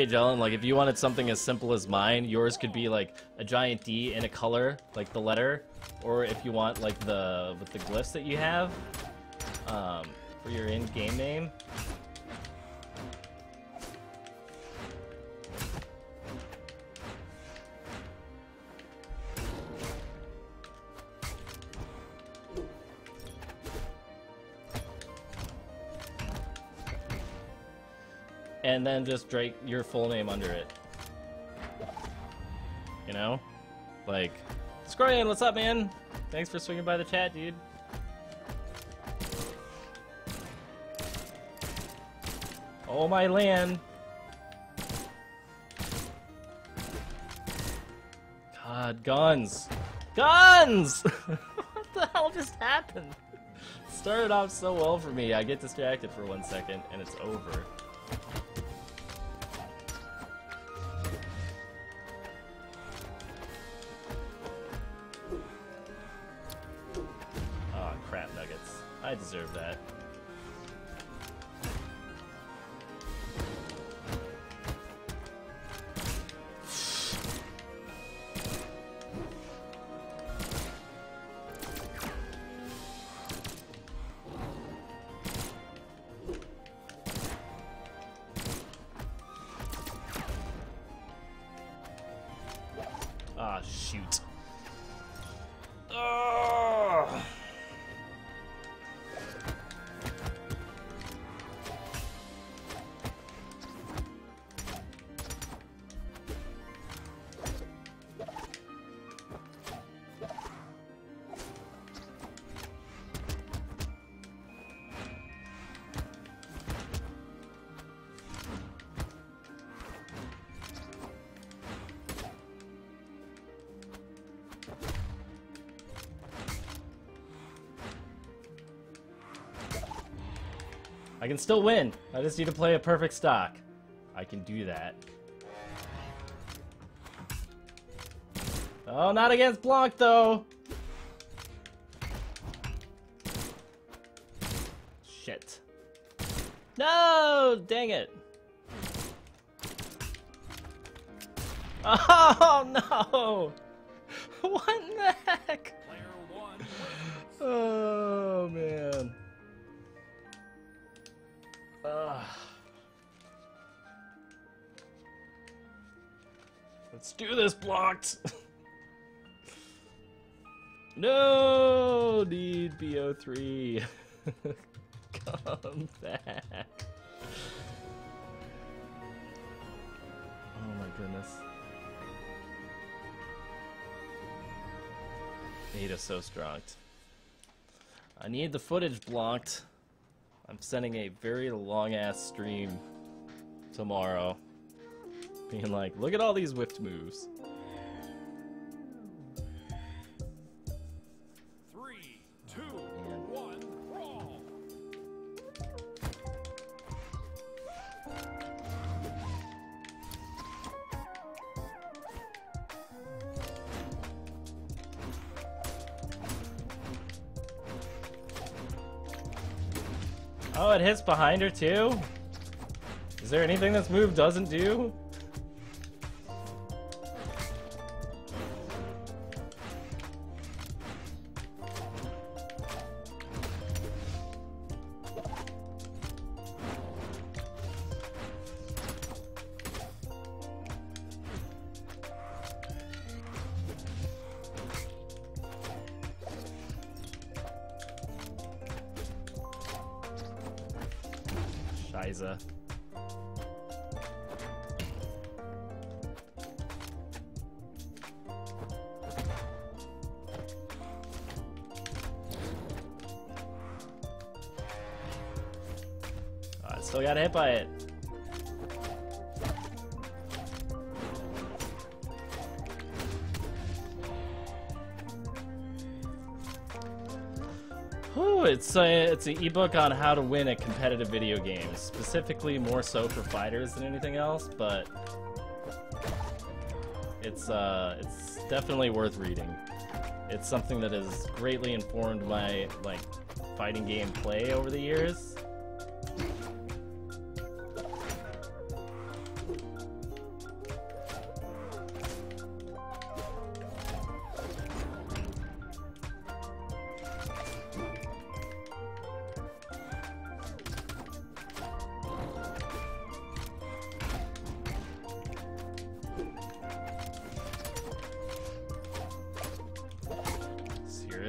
Jellen, like if you wanted something as simple as mine, yours could be like a giant D in a color, like the letter, or if you want like the with the glyphs that you have for your in-game name. And then just Drake your full name under it. You know? Like, Scroyan, what's up, man? Thanks for swinging by the chat, dude. Oh, my land. God, guns. Guns! What the hell just happened? Started off so well for me. I get distracted for 1 second, and it's over. I deserve that. Ah, shoot. Oh. I can still win. I just need to play a perfect stock. I can do that. Oh, not against Blanc, though. Shit. No! Dang it. Oh, no! What in the heck? Oh, man. Let's do this, blocked. No, need BO3. Come back. Oh my goodness. Ada's so strong. I need the footage blocked. I'm sending a very long-ass stream tomorrow. Being like, look at all these whiffed moves. 3, 2, 1, brawl! Oh, it hits behind her too? Is there anything this move doesn't do? Shiza. I still got hit by it. Whew, it's an ebook on how to win at competitive video games, specifically more so for fighters than anything else, but it's definitely worth reading. It's something that has greatly informed my fighting game play over the years.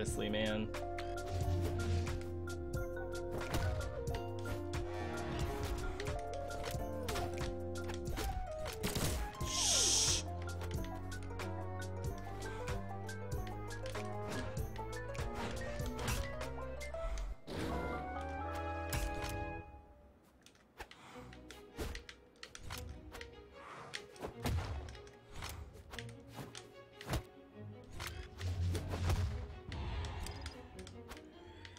Seriously, man.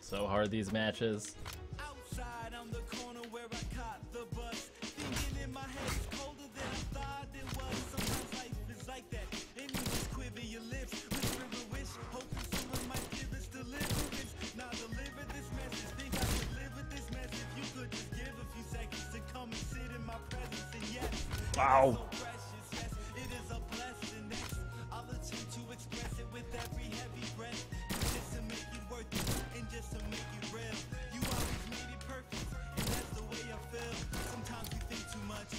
So hard, these matches. Outside on the corner where I caught the bus. Thinking in my head it's colder than I thought it was. Sometimes life is like that. And you just quiver your lips. Whisper a wish, hoping someone might give us deliverance. Now deliver this message. Think I could live with this message. You could just give a few seconds to come and sit in my presence. And yes, Wow. so precious. Yes, it is a blessing. Yes, I'll attempt to express it with every heavy breath. Just to make it worth it. And just to make it real. You always made it perfect, and that's the way I feel. Sometimes we think too much,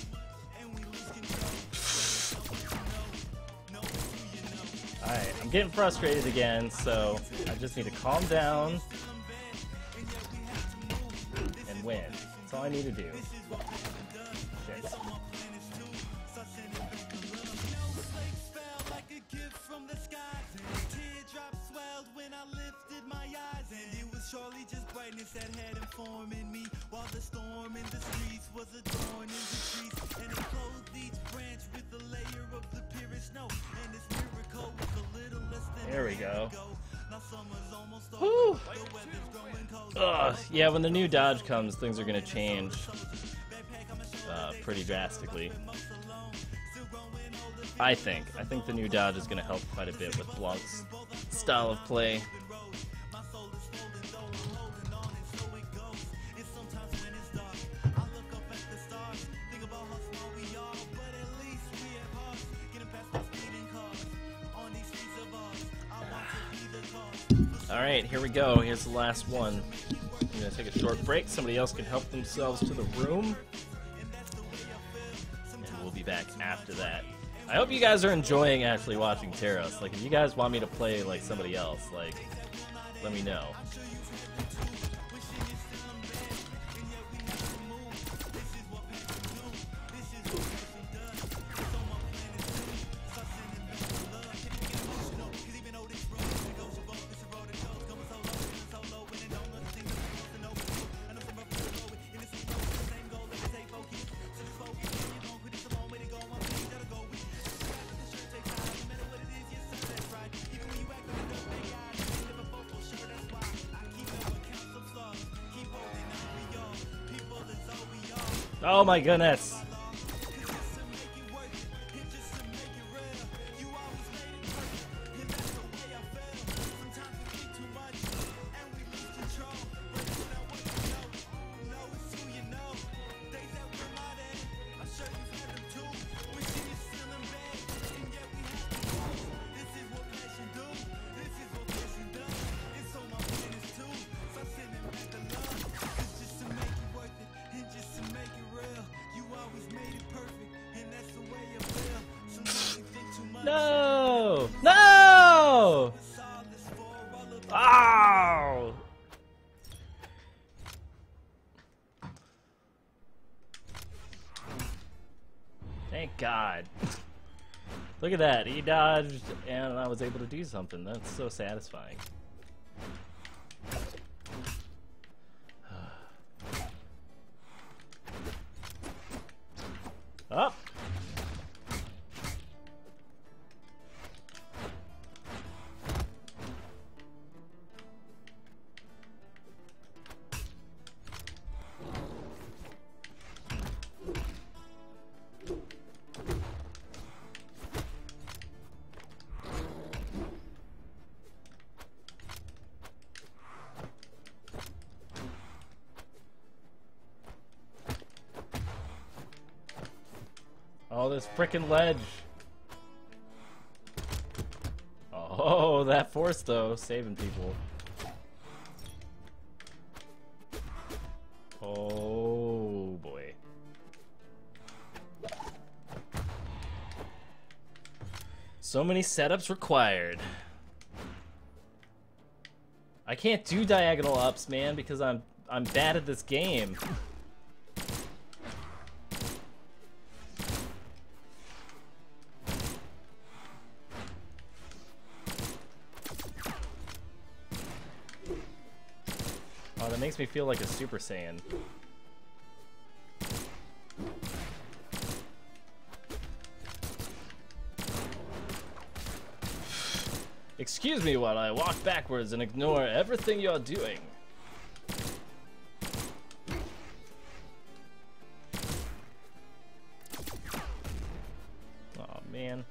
and we lose control. Know who you know. Alright, I'm getting frustrated again, so I just need to calm down and win. That's all I need to do. Shit. Surely just brightness that had informing me, while the storm in the streets was adorning the trees, and it clothed each branch with a layer of the purest snow, and this miracle was a little less than There we go. Now summer's almost Whew. over, the weather's growing cold. Ugh, yeah, when the new dodge comes, things are gonna change pretty drastically. I think the new dodge is gonna help quite a bit with Blanc's style of play. Alright, here we go. Here's the last one. I'm gonna take a short break. Somebody else can help themselves to the room. And we'll be back after that. I hope you guys are enjoying actually watching Teros. Like, if you guys want me to play like somebody else, like, let me know. Oh my goodness. No! No! Ow! Thank God. Look at that. He dodged and I was able to do something. That's so satisfying. Up. Oh, this frickin' ledge. Oh, that force though, saving people. Oh boy. So many setups required. I can't do diagonal ups, man, because I'm bad at this game. Oh, that makes me feel like a Super Saiyan. Excuse me while I walk backwards and ignore everything you're doing. Oh man.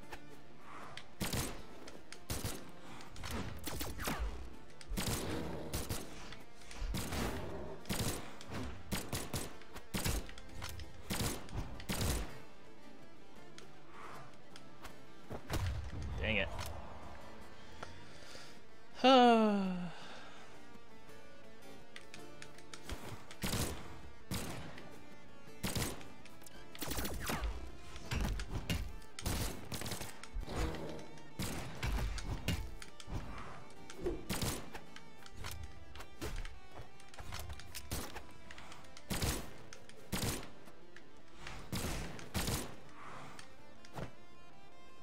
Dang it.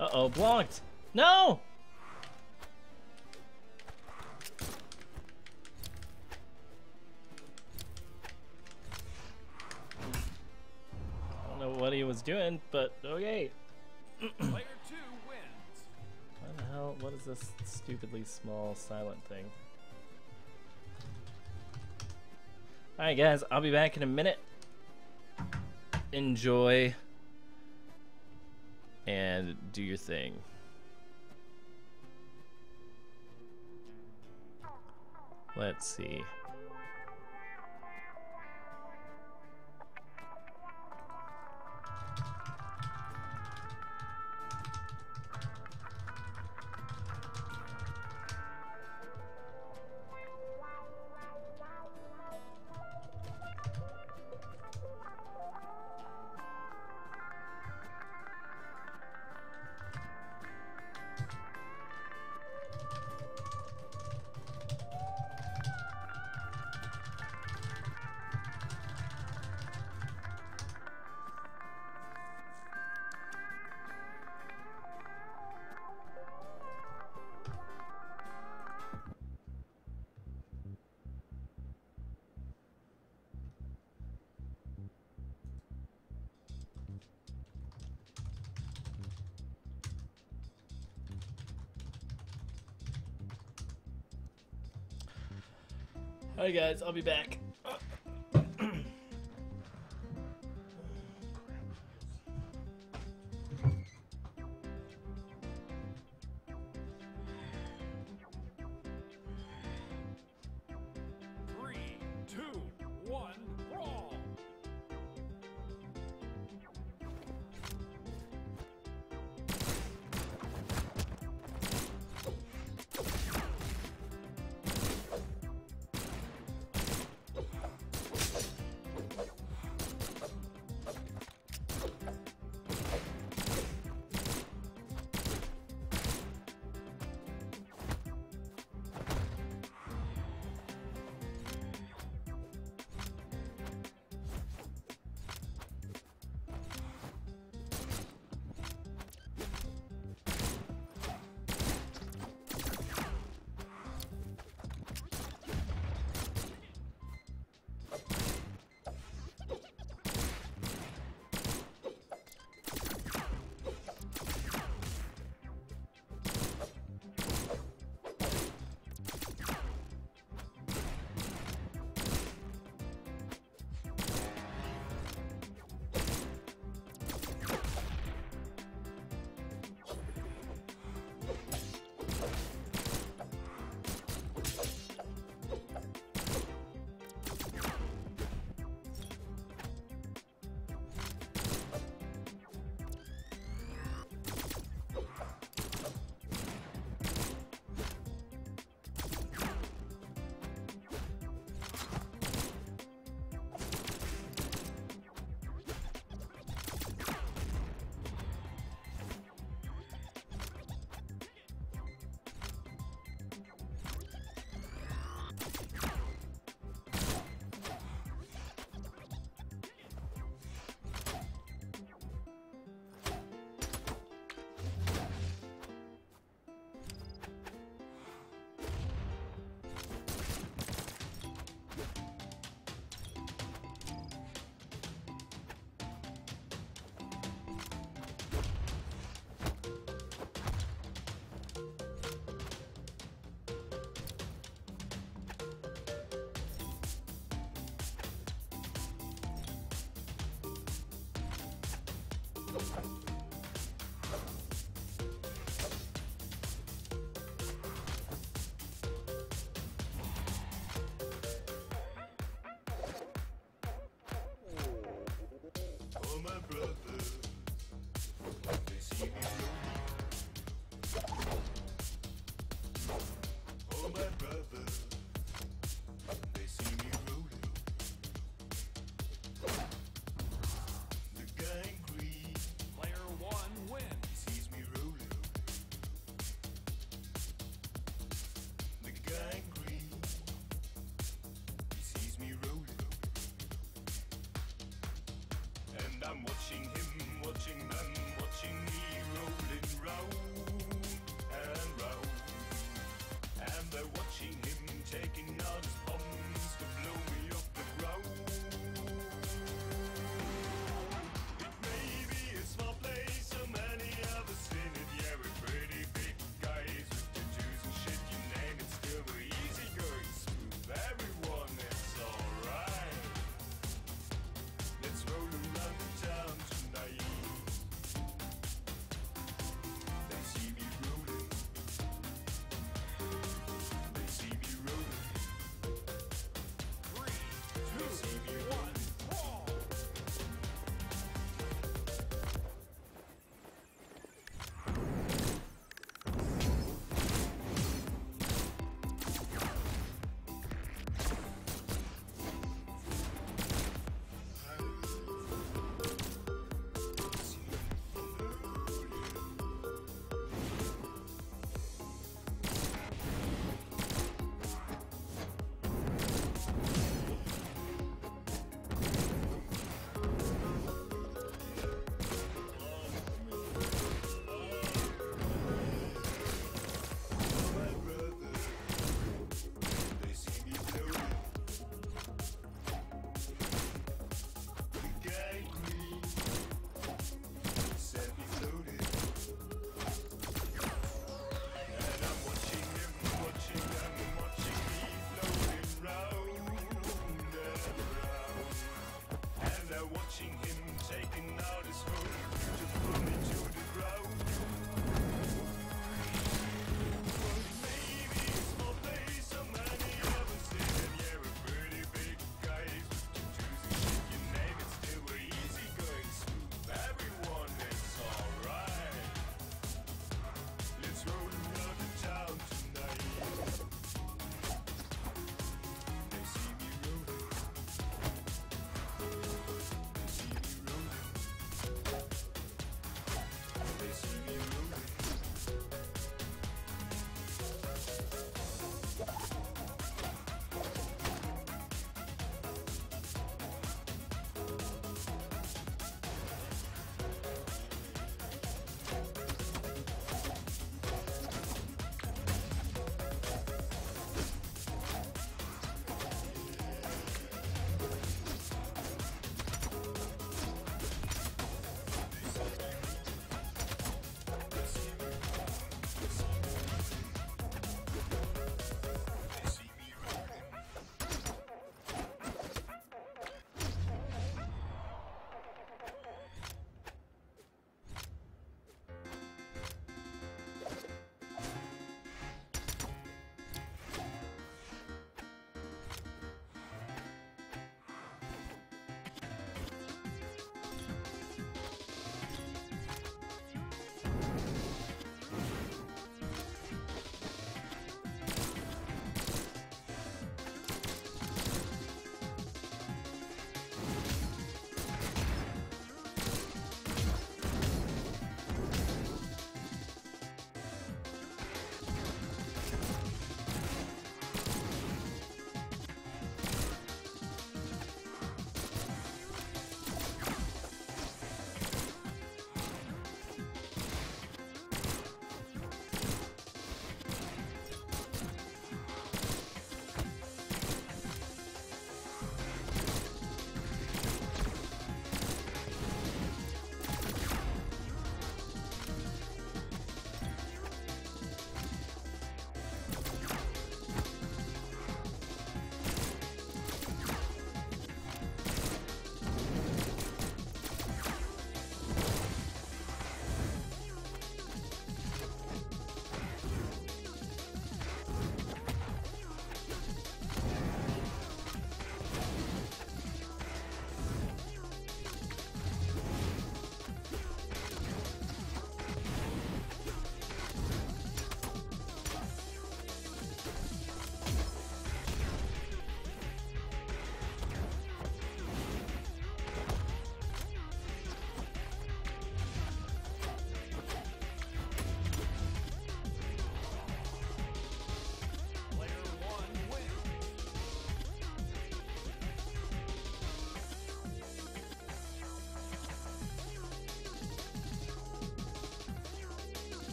Uh-oh, blocked. No! I don't know what he was doing, but okay. Player 2 wins. What the hell? What is this stupidly small silent thing? Alright guys, I'll be back in a minute. Enjoy. And do your thing. Let's see. Alright guys, I'll be back. Three, two, one, brawl.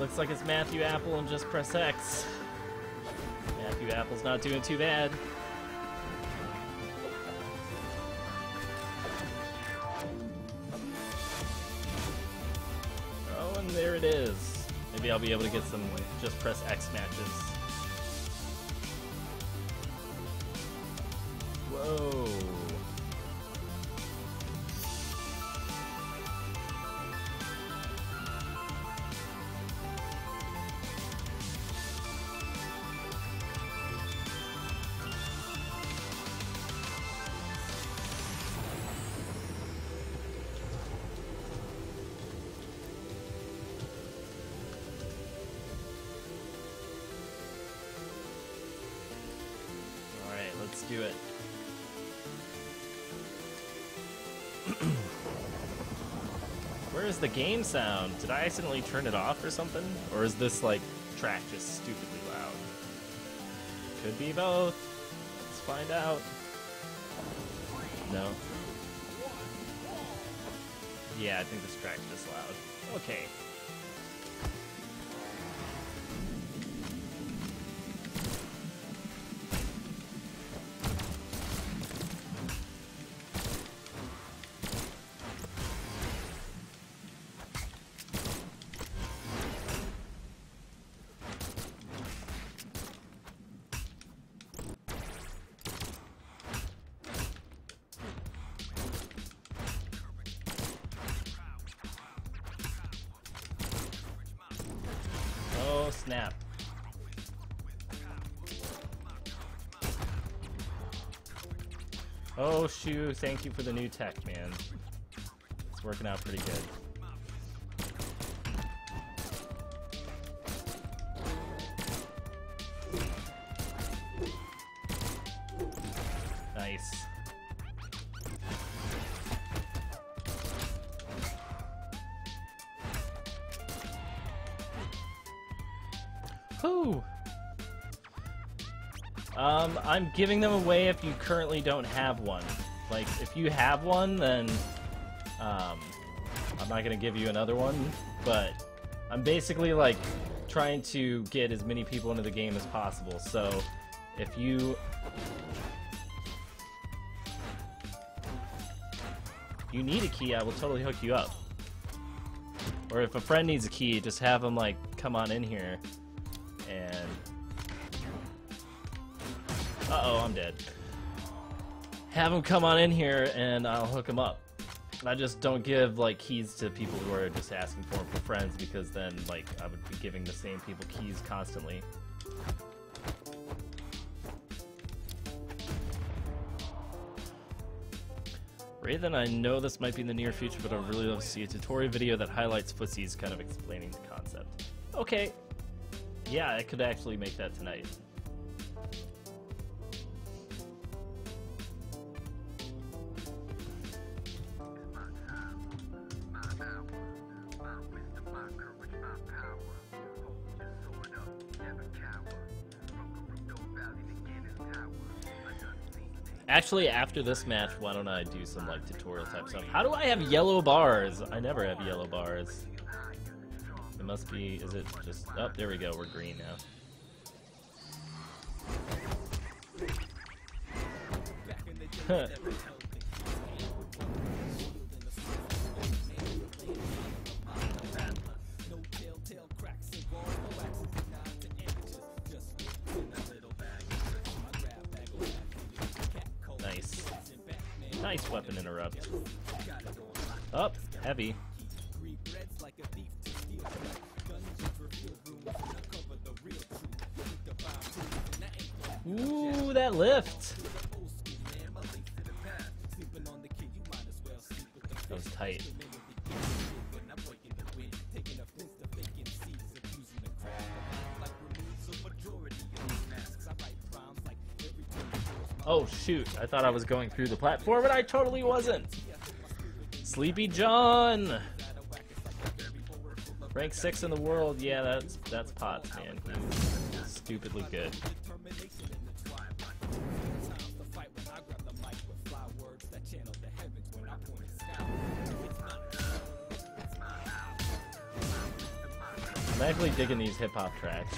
looks like it's Matthew Apple and just press X. Matthew Apple's not doing too bad. Oh, and there it is. Maybe I'll be able to get some just press X matches. Whoa. Let's do it. Where is the game sound? Did I accidentally turn it off or something? Or is this, like, track just stupidly loud? Could be both. Let's find out. No. Yeah, I think this track's just loud. Okay. Oh, snap. Oh, Shu, thank you for the new tech, man. It's working out pretty good. Nice. Whew. I'm giving them away if you currently don't have one. Like, if you have one, then, I'm not gonna give you another one, but I'm basically, like, trying to get as many people into the game as possible, so if you need a key, I will totally hook you up. Or if a friend needs a key, just have them, like, come on in here, and... Uh-oh, I'm dead. Have them come on in here, and I'll hook them up. I just don't give, like, keys to people who are just asking for them for friends, because then, like, I would be giving the same people keys constantly. Raven, I know this might be in the near future, but I'd really love to see a tutorial video that highlights footsies, kind of explaining the concept. Okay. Yeah, I could actually make that tonight. Actually, after this match, why don't I do some, like, tutorial type stuff? How do I have yellow bars? I never have yellow bars. It must be, is it just, oh, there we go, we're green now. Nice. Nice weapon interrupt. Up, heavy. Ooh, that lift. That was tight. Oh shoot, I thought I was going through the platform, but I totally wasn't. Sleepy John! Rank 6 in the world, yeah, that's Potts, man. He's stupidly good. definitely digging these hip hop tracks.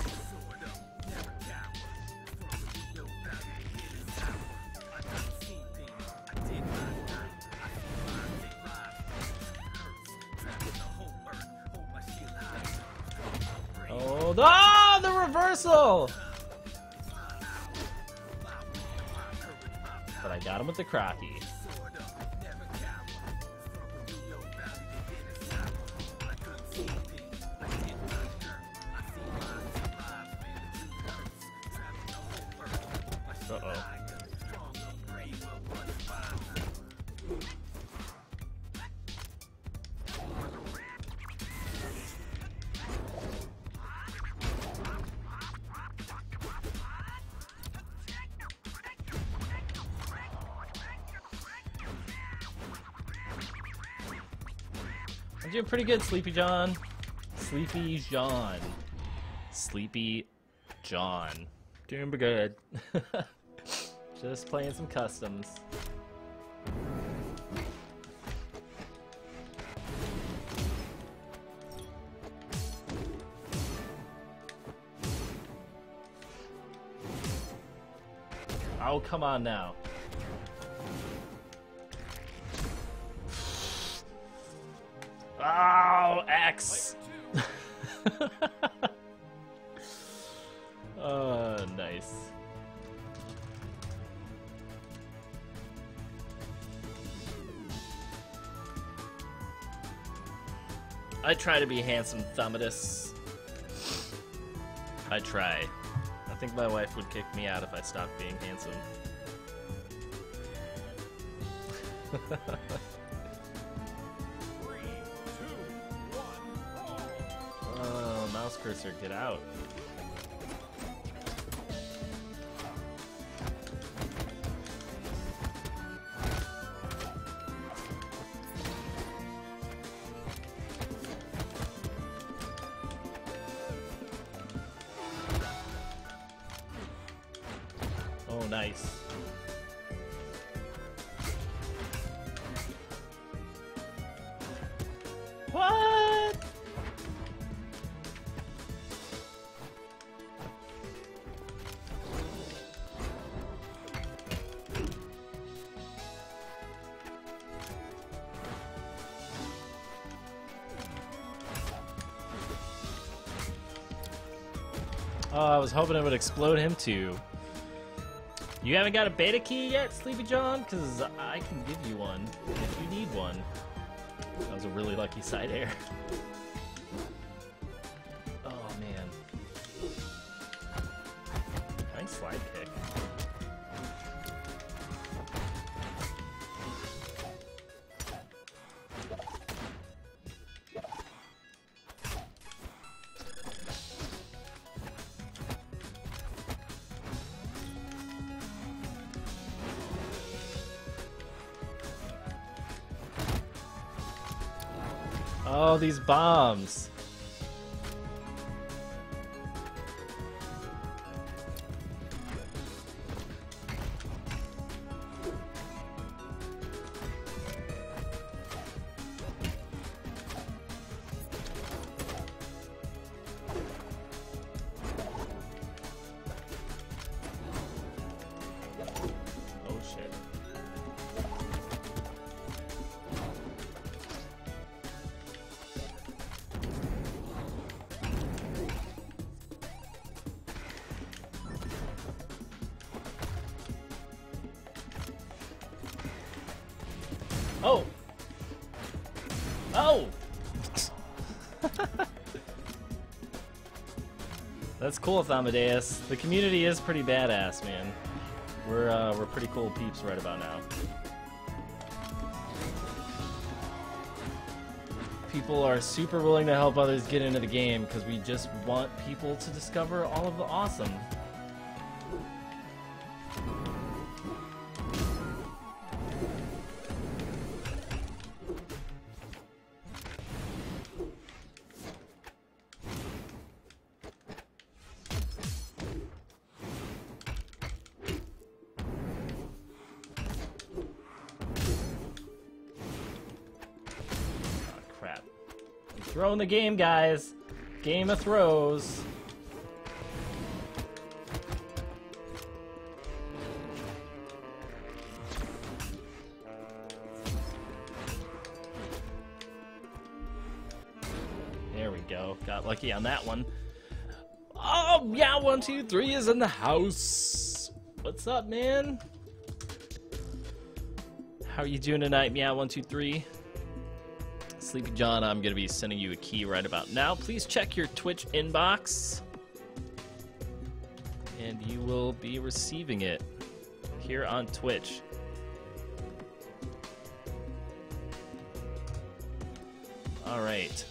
Oh, the reversal! But I got him with the crocky. Uh-oh. I'm doing pretty good, Sleepy John. Sleepy John. Sleepy John. Doing good. Just playing some customs. Oh, come on now. Oh, X! Oh, nice. I try to be handsome, Thumidus. I try. I think my wife would kick me out if I stopped being handsome. Oh, mouse cursor, get out. Oh, nice. What? Oh, I was hoping it would explode him too. You haven't got a beta key yet, Sleepy John? Because I can give you one if you need one. That was a really lucky side air. Oh, man. Nice slide kick. Oh, these bombs. Oh, shit. Oh! Oh! That's cool, Amadeus. The community is pretty badass, man. We're pretty cool peeps right about now. People are super willing to help others get into the game because we just want people to discover all of the awesome. Throwing the game, guys. Game of Throws. There we go. Got lucky on that one. Oh, yeah, 1, 2, 3 is in the house. What's up, man? How are you doing tonight, Meow 1, 2, 3? Sleepy John, I'm gonna be sending you a key right about now. Please check your Twitch inbox, and you will be receiving it here on Twitch. All right.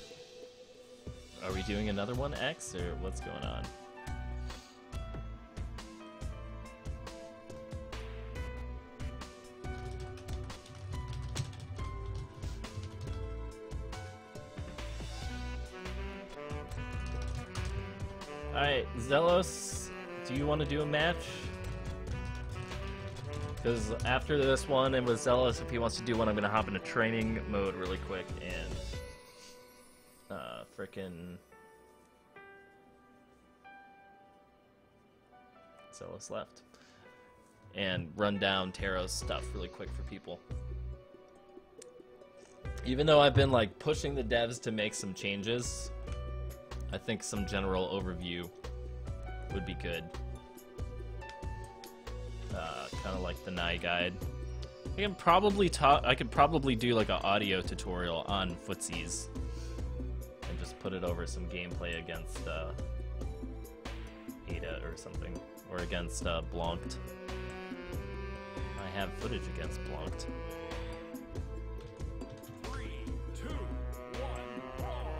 Are we doing another one, X, or what's going on? Alright, Zelos, do you want to do a match? Because after this one, and with Zelos, if he wants to do one, I'm going to hop into training mode really quick and frickin' Zelos left. And run down Teros stuff really quick for people. Even though I've been like pushing the devs to make some changes, I think some general overview would be good. Kind of like the Nye guide. I can probably I could probably do like an audio tutorial on footsies and just put it over some gameplay against Ada or something, or against Blanced. I have footage against Blanced. 3, 2, 1, brawl.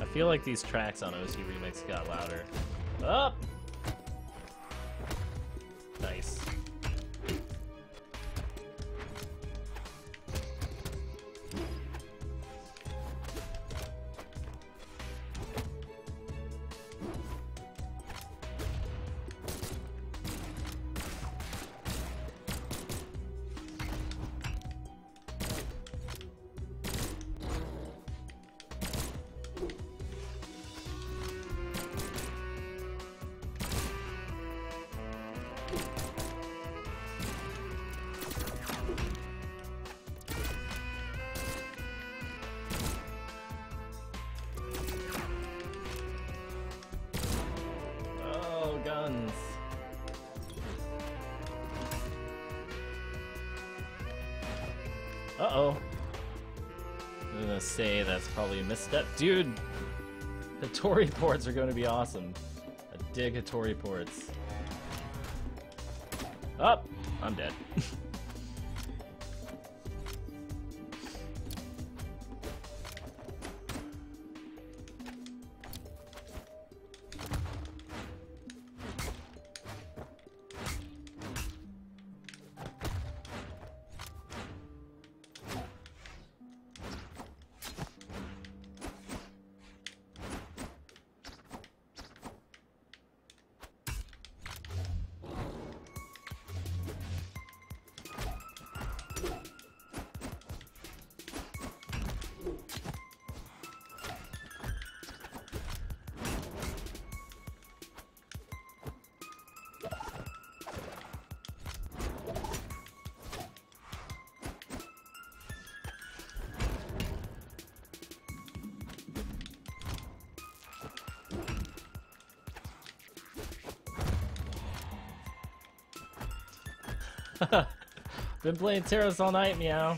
I feel like these tracks on OC Remix got louder. Up! Nice. Guns. Uh-oh. I'm gonna say that's probably a misstep. Dude, the Tori ports are gonna be awesome. I dig Hattori ports. Up! I'm dead. Been playing Teros all night, meow.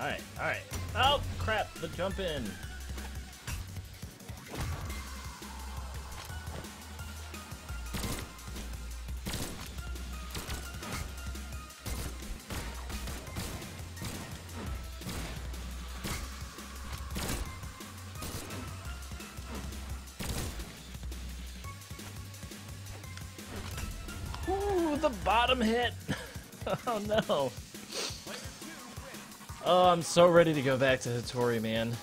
Alright, alright. Oh, crap, the jump in. the bottom hit! Oh no. Oh, I'm so ready to go back to Hattori, man.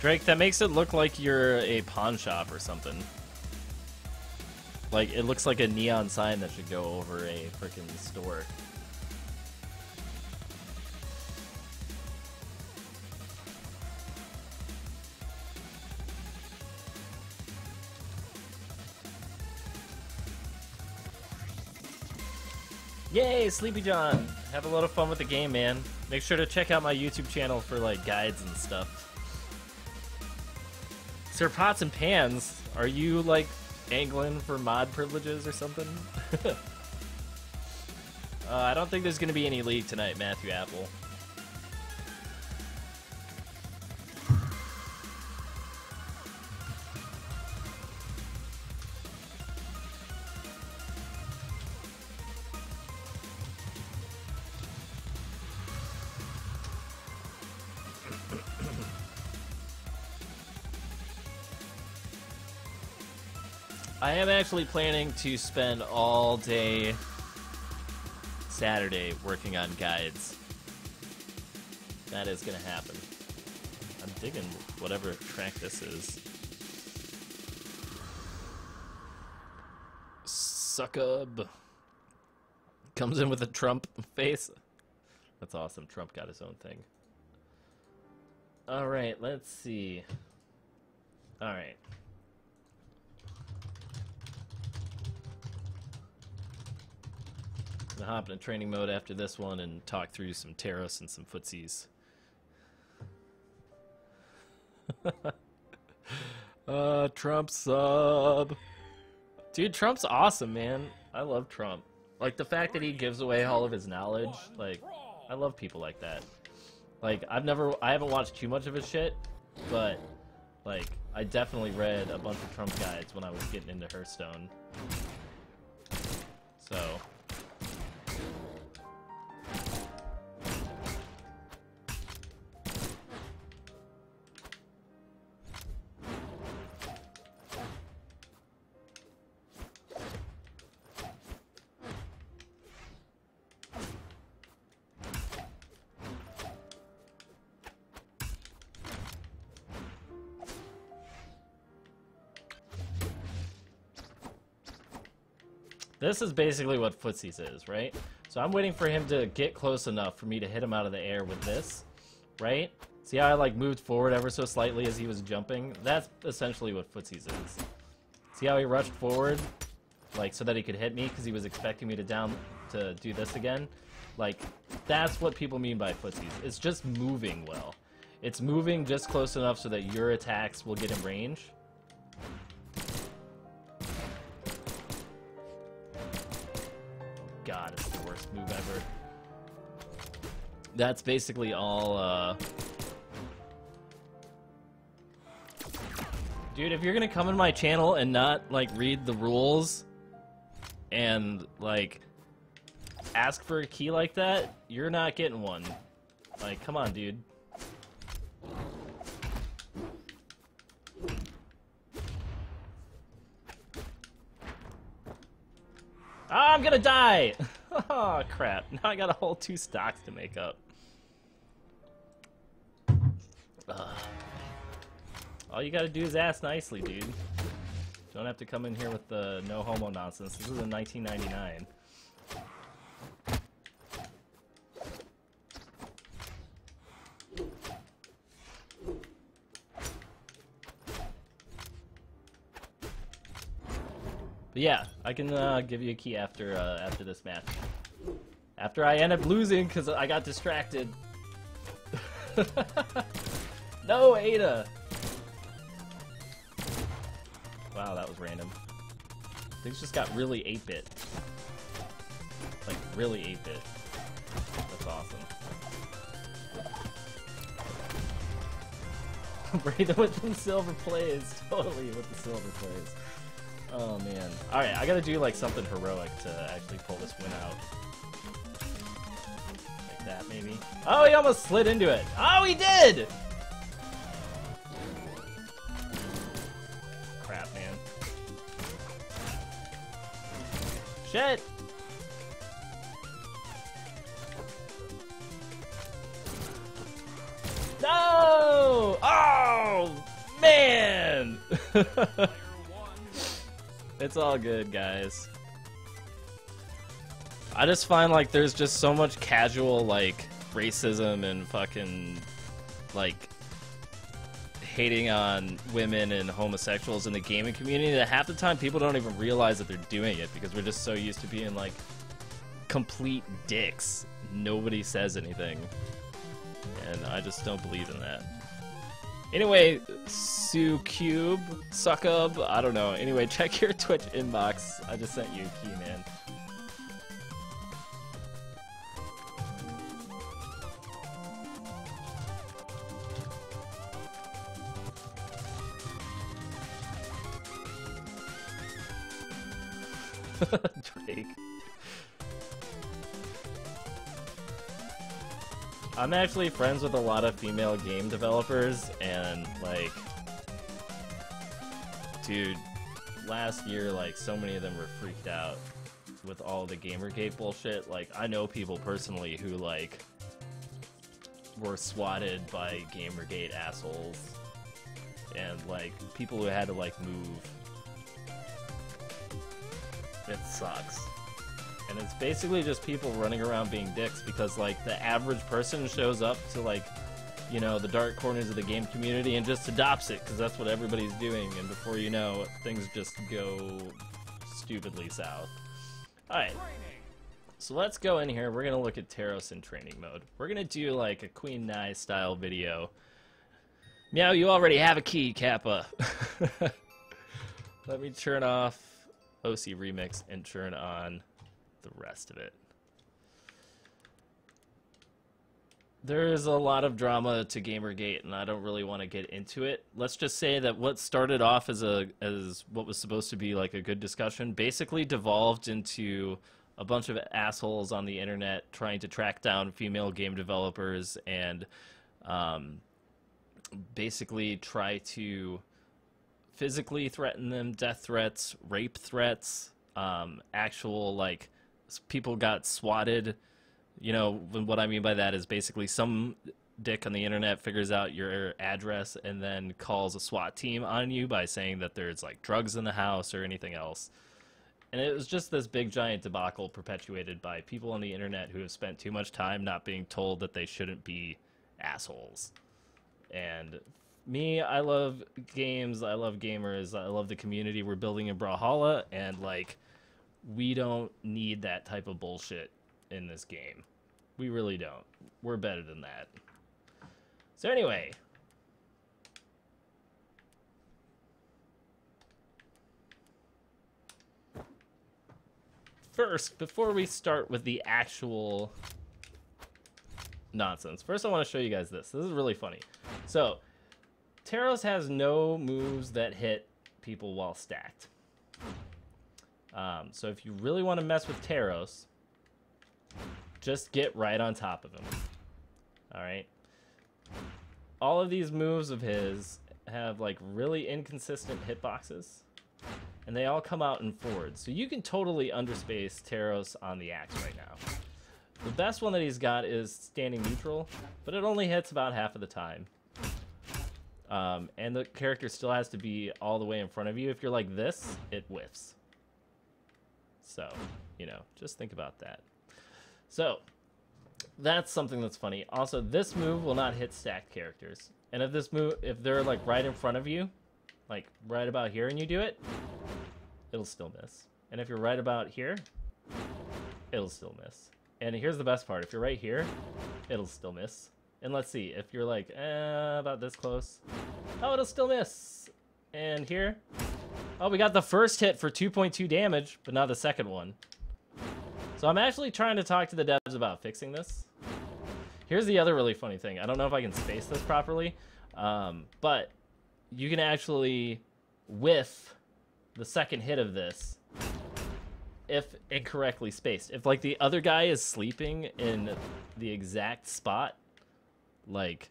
Drake, that makes it look like you're a pawn shop or something. Like, it looks like a neon sign that should go over a freaking store. Yay, Sleepy John! Have a lot of fun with the game, man. Make sure to check out my YouTube channel for, like, guides and stuff. Sir Pots and Pans, are you, like, angling for mod privileges or something? I don't think there's gonna be any league tonight, Matthew Apple. I am actually planning to spend all day Saturday working on guides. That is gonna happen. I'm digging whatever track this is. Succub. Comes in with a Trump face. That's awesome. Trump got his own thing. Alright, let's see. Alright. I'm gonna hop into training mode after this one and talk through some Teros and some footsies. Trump sub. Dude, Trump's awesome, man. I love Trump. Like, the fact that he gives away all of his knowledge, like, I love people like that. Like, I haven't watched too much of his shit, but, like, I definitely read a bunch of Trump guides when I was getting into Hearthstone. So... This is basically what footsies is, right? So I'm waiting for him to get close enough for me to hit him out of the air with this, right? See how I, like, moved forward ever so slightly as he was jumping? That's essentially what footsies is. See how he rushed forward? Like, so that he could hit me because he was expecting me to do this again? Like, that's what people mean by footsies. It's just moving well. It's moving just close enough so that your attacks will get in range. God, it's the worst move ever. That's basically all, Dude, if you're gonna come in my channel and not, like, read the rules and, like, ask for a key like that, you're not getting one. Like, come on, dude. Ah, I'm gonna die! Oh, crap. Now I got a whole 2 stocks to make up. Ugh. All you gotta do is ask nicely, dude. Don't have to come in here with the no homo nonsense. This is in 1999. But yeah, I can give you a key after after this match. After I end up losing because I got distracted. No, Ada! Wow, that was random. Things just got really 8-bit. Like, really 8-bit. That's awesome. Bring them with some silver plays. Totally with the silver plays. Oh man. Alright, I gotta do like something heroic to actually pull this win out. Like that maybe. Oh, he almost slid into it. Oh, he did! Crap, man. Shit! No! Oh, man! It's all good, guys. I just find like there's just so much casual like racism and fucking like hating on women and homosexuals in the gaming community that half the time people don't even realize that they're doing it because we're just so used to being like complete dicks. Nobody says anything. And I just don't believe in that. Anyway, SuCube, Suckub, I don't know. Anyway, check your Twitch inbox. I just sent you a key, man. Drake. I'm actually friends with a lot of female game developers, and like, dude, last year, like, so many of them were freaked out with all the Gamergate bullshit. Like, I know people personally who, like, were swatted by Gamergate assholes, and, like, people who had to, like, move. It sucks. And it's basically just people running around being dicks because, like, the average person shows up to, like, you know, the dark corners of the game community and just adopts it because that's what everybody's doing. And before you know, things just go stupidly south. Alright. So let's go in here. We're going to look at Teros in training mode. We're going to do, like, a Queen Nai style video. Meow, you already have a key, Kappa. Let me turn off OC Remix and turn on the rest of it. There's a lot of drama to Gamergate, and I don't really want to get into it. Let's just say that what started off as what was supposed to be like a good discussion basically devolved into a bunch of assholes on the internet trying to track down female game developers and basically try to physically threaten them, death threats, rape threats, actual, like, people got swatted. You know, what I mean by that is basically some dick on the internet figures out your address and then calls a SWAT team on you by saying that there's, like, drugs in the house or anything else. And it was just this big giant debacle perpetuated by people on the internet who have spent too much time not being told that they shouldn't be assholes. And me, I love games, I love gamers, I love the community we're building in Brawlhalla, and, like, we don't need that type of bullshit in this game. We really don't. We're better than that. So anyway. First, before we start with the actual nonsense, first I want to show you guys this. This is really funny. So, Teros has no moves that hit people while stacked. So if you really want to mess with Teros, just get right on top of him. Alright? All of these moves of his have, like, really inconsistent hitboxes, and they all come out in forwards. So you can totally underspace Teros on the axe right now. The best one that he's got is standing neutral, but it only hits about half of the time. And the character still has to be all the way in front of you. If you're like this, it whiffs. So, you know, just think about that. So, that's something that's funny. Also, this move will not hit stacked characters. And if this move, if they're like right in front of you, like right about here and you do it, it'll still miss. And if you're right about here, it'll still miss. And here's the best part. If you're right here, it'll still miss. And let's see, if you're like, about this close, oh, it'll still miss. And here, oh, we got the first hit for 2.2 damage, but not the second one. So I'm actually trying to talk to the devs about fixing this. Here's the other really funny thing. I don't know if I can space this properly, but you can actually whiff the second hit of this, if incorrectly spaced. If, like, the other guy is sleeping in the exact spot, like,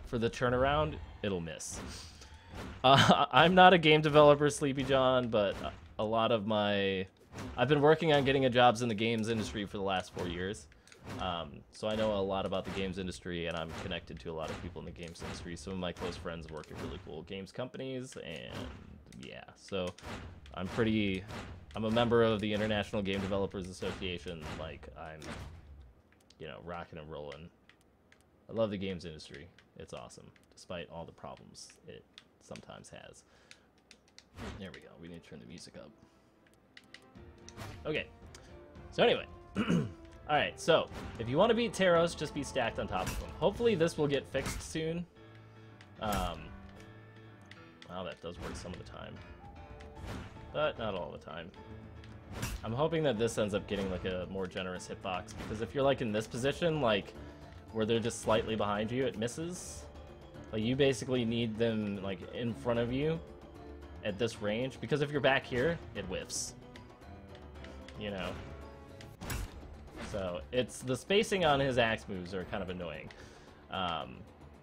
for the turnaround, it'll miss. I'm not a game developer, Sleepy John, but a lot of my... I've been working on getting jobs in the games industry for the last 4 years. So I know a lot about the games industry, and I'm connected to a lot of people in the games industry. Some of my close friends work at really cool games companies, and yeah, so I'm a member of the International Game Developers Association. Like, I'm, you know, rocking and rolling. I love the games industry. It's awesome, despite all the problems it sometimes has. There we go. We need to turn the music up. Okay. So anyway. Alright, so if you want to beat Teros, just be stacked on top of him. Hopefully this will get fixed soon. Well, that does work some of the time. But not all the time. I'm hoping that this ends up getting like a more generous hitbox, because if you're like in this position, like where they're just slightly behind you, it misses. Like, you basically need them like in front of you at this range, because if you're back here, it whiffs. You know? So it's the spacing on his axe moves are kind of annoying.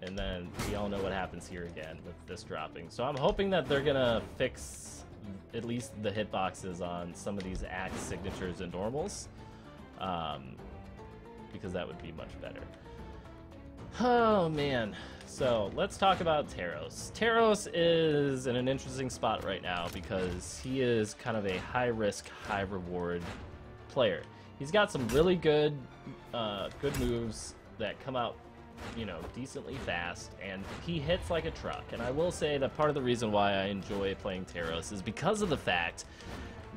And then we all know what happens here again with this dropping. So I'm hoping that they're gonna fix at least the hitboxes on some of these axe signatures and normals, because that would be much better. Oh man. So let's talk about Teros. Teros is in an interesting spot right now because he is kind of a high-risk, high-reward player. He's got some really good moves that come out, you know, decently fast, and he hits like a truck. And I will say that part of the reason why I enjoy playing Teros is because of the fact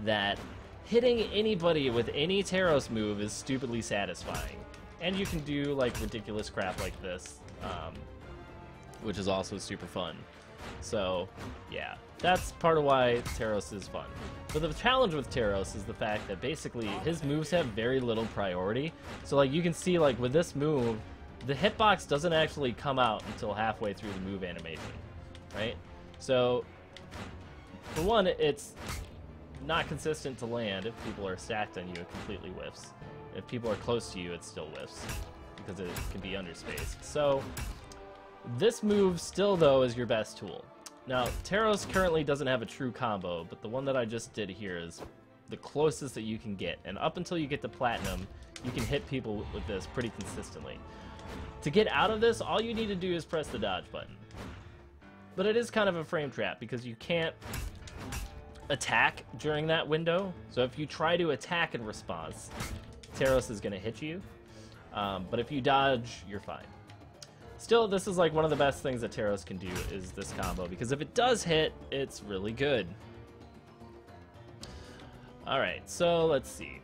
that hitting anybody with any Teros move is stupidly satisfying. And you can do, like, ridiculous crap like this, which is also super fun. So, yeah, that's part of why Teros is fun. But the challenge with Teros is the fact that basically his moves have very little priority. So, like, you can see, like, with this move, the hitbox doesn't actually come out until halfway through the move animation, right? So, for one, it's not consistent to land. If people are stacked on you, it completely whiffs. If people are close to you, it still whiffs, because it can be underspaced. So, this move still, though, is your best tool. Now, Teros currently doesn't have a true combo, but the one that I just did here is the closest that you can get. And up until you get to Platinum, you can hit people with this pretty consistently. To get out of this, all you need to do is press the dodge button. But it is kind of a frame trap, because you can't attack during that window. So if you try to attack in response, Teros is going to hit you. But if you dodge, you're fine. Still, this is like one of the best things that Teros can do is this combo, because if it does hit, it's really good. Alright, so let's see.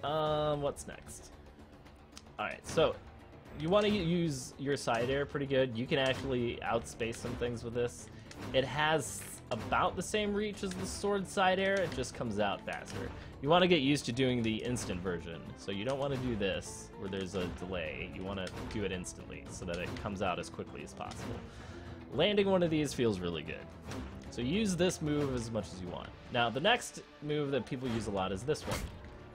What's next? Alright, so you want to use your side air pretty good. You can actually outspace some things with this. It has about the same reach as the sword side air, it just comes out faster. You want to get used to doing the instant version, so you don't want to do this where there's a delay. You want to do it instantly so that it comes out as quickly as possible. Landing one of these feels really good. So use this move as much as you want. Now, the next move that people use a lot is this one.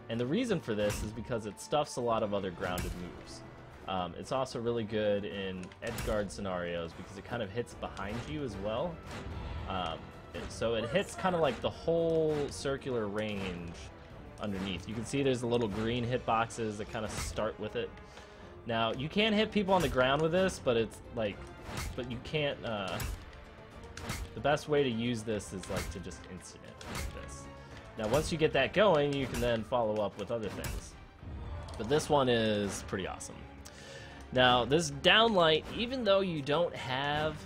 And the reason for this is because it stuffs a lot of other grounded moves. It's also really good in edgeguard scenarios because it kind of hits behind you as well. So it hits kind of like the whole circular range underneath. You can see there's the little green hitboxes that kind of start with it. Now, you can hit people on the ground with this, but it's like, but you can't, the best way to use this is like to just instant it like this. Now, once you get that going, you can then follow up with other things. But this one is pretty awesome. Now, this downlight, even though you don't have,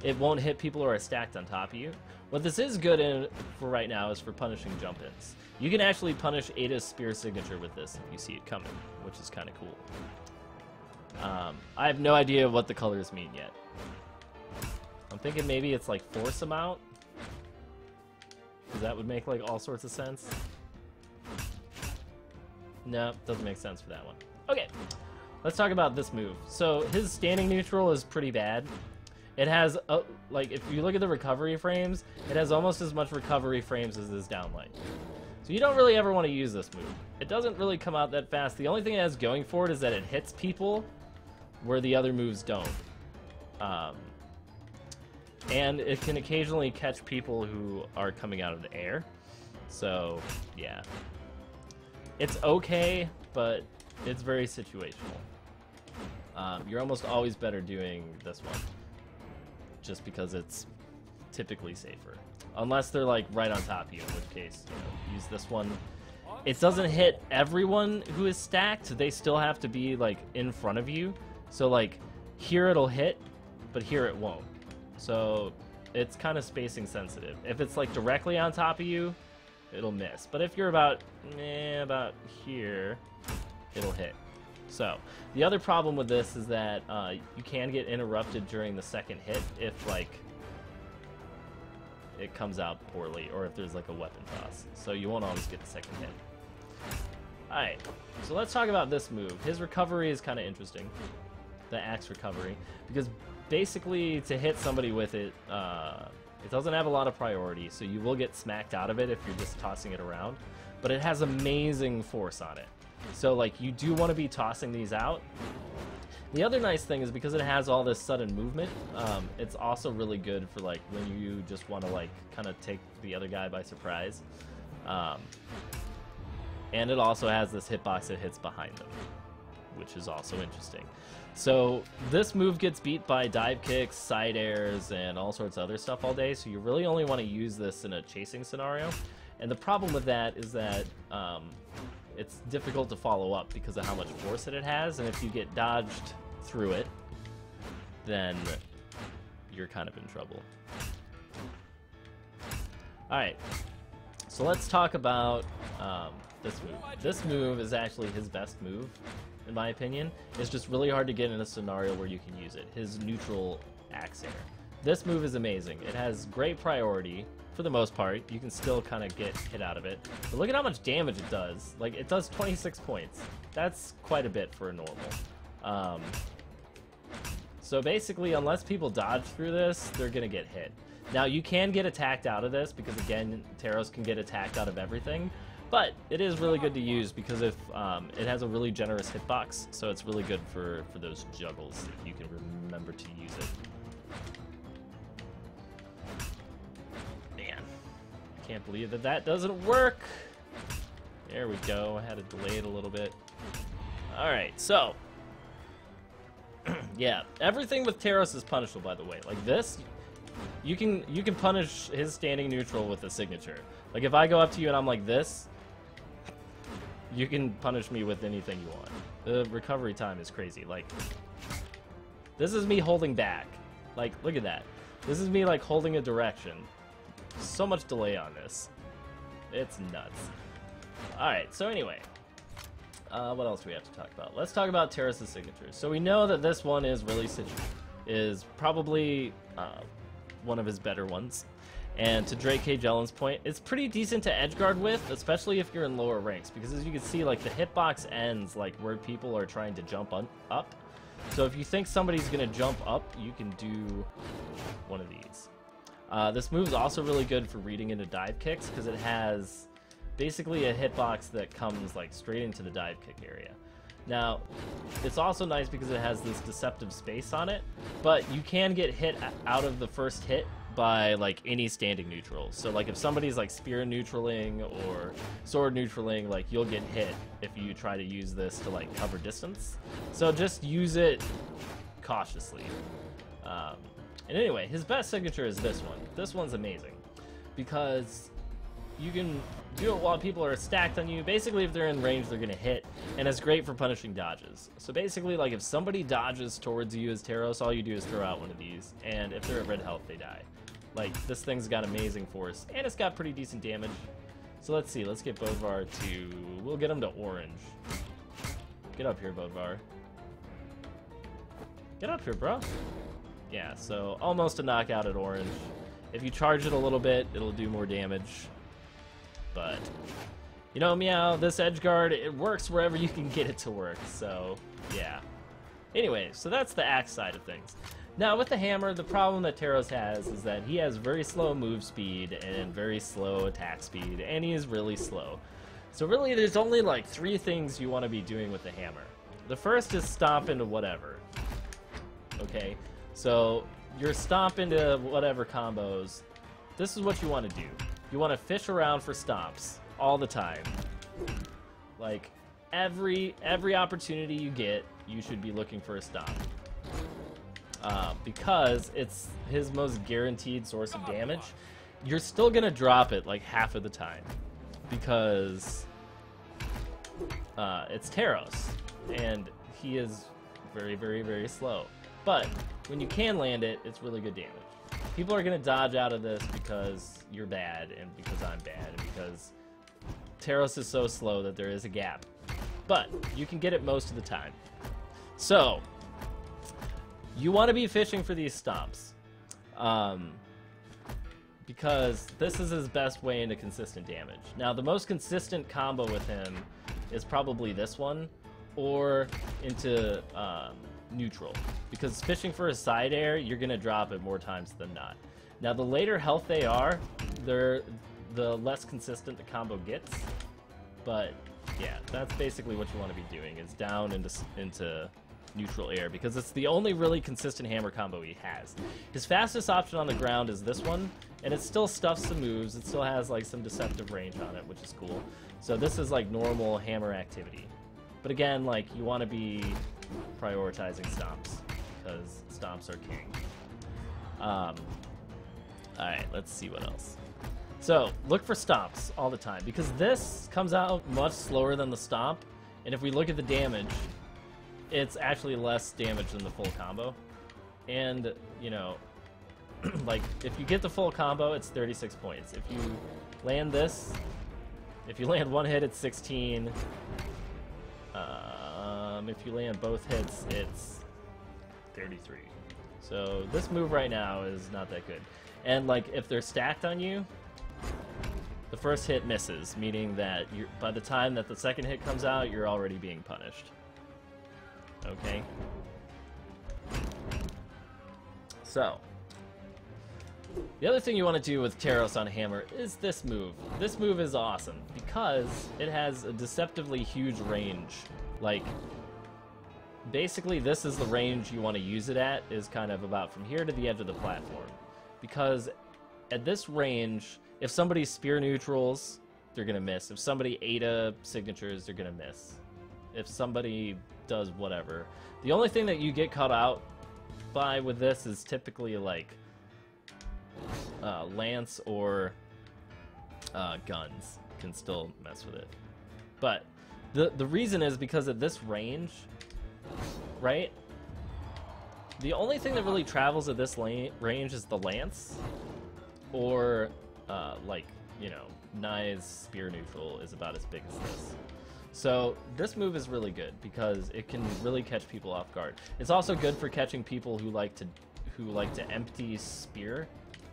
it won't hit people who are stacked on top of you. What this is good in for right now is for punishing jump-ins. You can actually punish Ada's spear signature with this if you see it coming, which is kind of cool. I have no idea what the colors mean yet. I'm thinking maybe it's like force amount, because that would make like all sorts of sense. No, doesn't make sense for that one. Okay, let's talk about this move. So his standing neutral is pretty bad. It has, like, if you look at the recovery frames, it has almost as much recovery frames as this downlight. So you don't really ever want to use this move. It doesn't really come out that fast. The only thing it has going for it is that it hits people where the other moves don't. And it can occasionally catch people who are coming out of the air. So, yeah. It's okay, but it's very situational. You're almost always better doing this one, just because it's typically safer. Unless they're like right on top of you, in which case, you know, use this one. It doesn't hit everyone who is stacked. They still have to be like in front of you. So like here it'll hit, but here it won't. So it's kind of spacing sensitive. If it's like directly on top of you, it'll miss. But if you're about here, it'll hit. So the other problem with this is that you can get interrupted during the second hit if like it comes out poorly, or if there's like a weapon toss. So you won't always get the second hit. Alright, so let's talk about this move. His recovery is kind of interesting. The axe recovery. Because basically to hit somebody with it, it doesn't have a lot of priority, so you will get smacked out of it if you're just tossing it around. But it has amazing force on it. So like you do want to be tossing these out. The other nice thing is because it has all this sudden movement, it's also really good for like when you just want to like kind of take the other guy by surprise. And it also has this hitbox that hits behind them, which is also interesting. So this move gets beat by dive kicks, side airs, and all sorts of other stuff all day, so you really only want to use this in a chasing scenario. And the problem with that is that it's difficult to follow up because of how much force that it has, and if you get dodged through it, then you're kind of in trouble. Alright, so let's talk about this move. This move is actually his best move, in my opinion. It's just really hard to get in a scenario where you can use it. His neutral axe air. This move is amazing. It has great priority. For the most part, you can still kind of get hit out of it. But look at how much damage it does. Like, it does 26 points. That's quite a bit for a normal. So basically, unless people dodge through this, they're going to get hit. Now, you can get attacked out of this, because again, Teros can get attacked out of everything. But it is really good to use, because if it has a really generous hitbox, so it's really good for those juggles, if you can remember to use it. Can't believe that that doesn't work. There we go. I had to delay it a little bit. Alright, so yeah, everything with Teros is punishable, by the way. Like this, you can punish his standing neutral with a signature. Like if I go up to you and I'm like this, you can punish me with anything you want. The recovery time is crazy. Like, this is me holding back. Like, look at that. This is me like holding a direction. So much delay on this. It's nuts. Alright, so anyway. What else do we have to talk about? Let's talk about Teros' signatures. So we know that this one is really is probably one of his better ones. And to Drake K. Jellen's point, it's pretty decent to edgeguard with, especially if you're in lower ranks. Because as you can see, like the hitbox ends like where people are trying to jump up. So if you think somebody's going to jump up, you can do one of these. This move is also really good for reading into dive kicks because it has basically a hitbox that comes like straight into the dive kick area. Now, it's also nice because it has this deceptive space on it, but you can get hit out of the first hit by like any standing neutral. So like if somebody's like spear neutraling or sword neutraling, like you'll get hit if you try to use this to like cover distance. So just use it cautiously. And anyway, his best signature is this one. This one's amazing because you can do it while people are stacked on you. Basically, if they're in range, they're going to hit, and it's great for punishing dodges. So basically, like if somebody dodges towards you as Teros, all you do is throw out one of these, and if they're at red health, they die. Like, this thing's got amazing force, and it's got pretty decent damage. So let's see, let's get Bodvar to... We'll get him to orange. Get up here, Bodvar. Get up here, bro. Yeah, so almost a knockout at orange. If you charge it a little bit, it'll do more damage. But, you know, Meow, this edgeguard, it works wherever you can get it to work, so, yeah. Anyway, so that's the axe side of things. Now with the hammer, the problem that Teros has is that he has very slow move speed and very slow attack speed, and he is really slow. So really there's only like 3 things you want to be doing with the hammer. The first is stomp into whatever. Okay, so your stomp into whatever combos, this is what you want to do. You want to fish around for stomps all the time. Like every opportunity you get, you should be looking for a stomp. Because it's his most guaranteed source of damage. You're still gonna drop it like half of the time because it's Teros and he is very, very, very slow. But when you can land it, it's really good damage. People are gonna dodge out of this because you're bad and because I'm bad and because Teros is so slow that there is a gap. But you can get it most of the time. So you want to be fishing for these stomps, because this is his best way into consistent damage. Now, the most consistent combo with him is probably this one, or into neutral, because fishing for a side air, you're going to drop it more times than not. Now, the later health they are, the less consistent the combo gets, but yeah, that's basically what you want to be doing, is down into neutral air, because it's the only really consistent hammer combo he has. His fastest option on the ground is this one, and it still stuffs some moves. It still has like some deceptive range on it, which is cool. So this is like normal hammer activity. But again, like, you want to be prioritizing stomps, because stomps are king. Alright, let's see what else. So, look for stomps all the time, because this comes out much slower than the stomp, and if we look at the damage, it's actually less damage than the full combo. And, you know, like, if you get the full combo, it's 36 points. If you land this, if you land one hit, it's 16. If you land both hits, it's 33. So this move right now is not that good. And, like, if they're stacked on you, the first hit misses, meaning that by the time that the second hit comes out, you're already being punished. Okay? So, the other thing you want to do with Teros on hammer is this move. This move is awesome because it has a deceptively huge range. Like, basically this is the range you want to use it at, is kind of about from here to the edge of the platform. Because at this range, if somebody spear neutrals, they're going to miss. If somebody Ada signatures, they're going to miss. If somebody does whatever. The only thing that you get caught out by with this is typically like lance or guns can still mess with it. But the reason is because at this range, right? The only thing that really travels at this range is the lance, or like, you know, Nye's spear neutral is about as big as this. So this move is really good because it can really catch people off guard. It's also good for catching people who like to empty spear,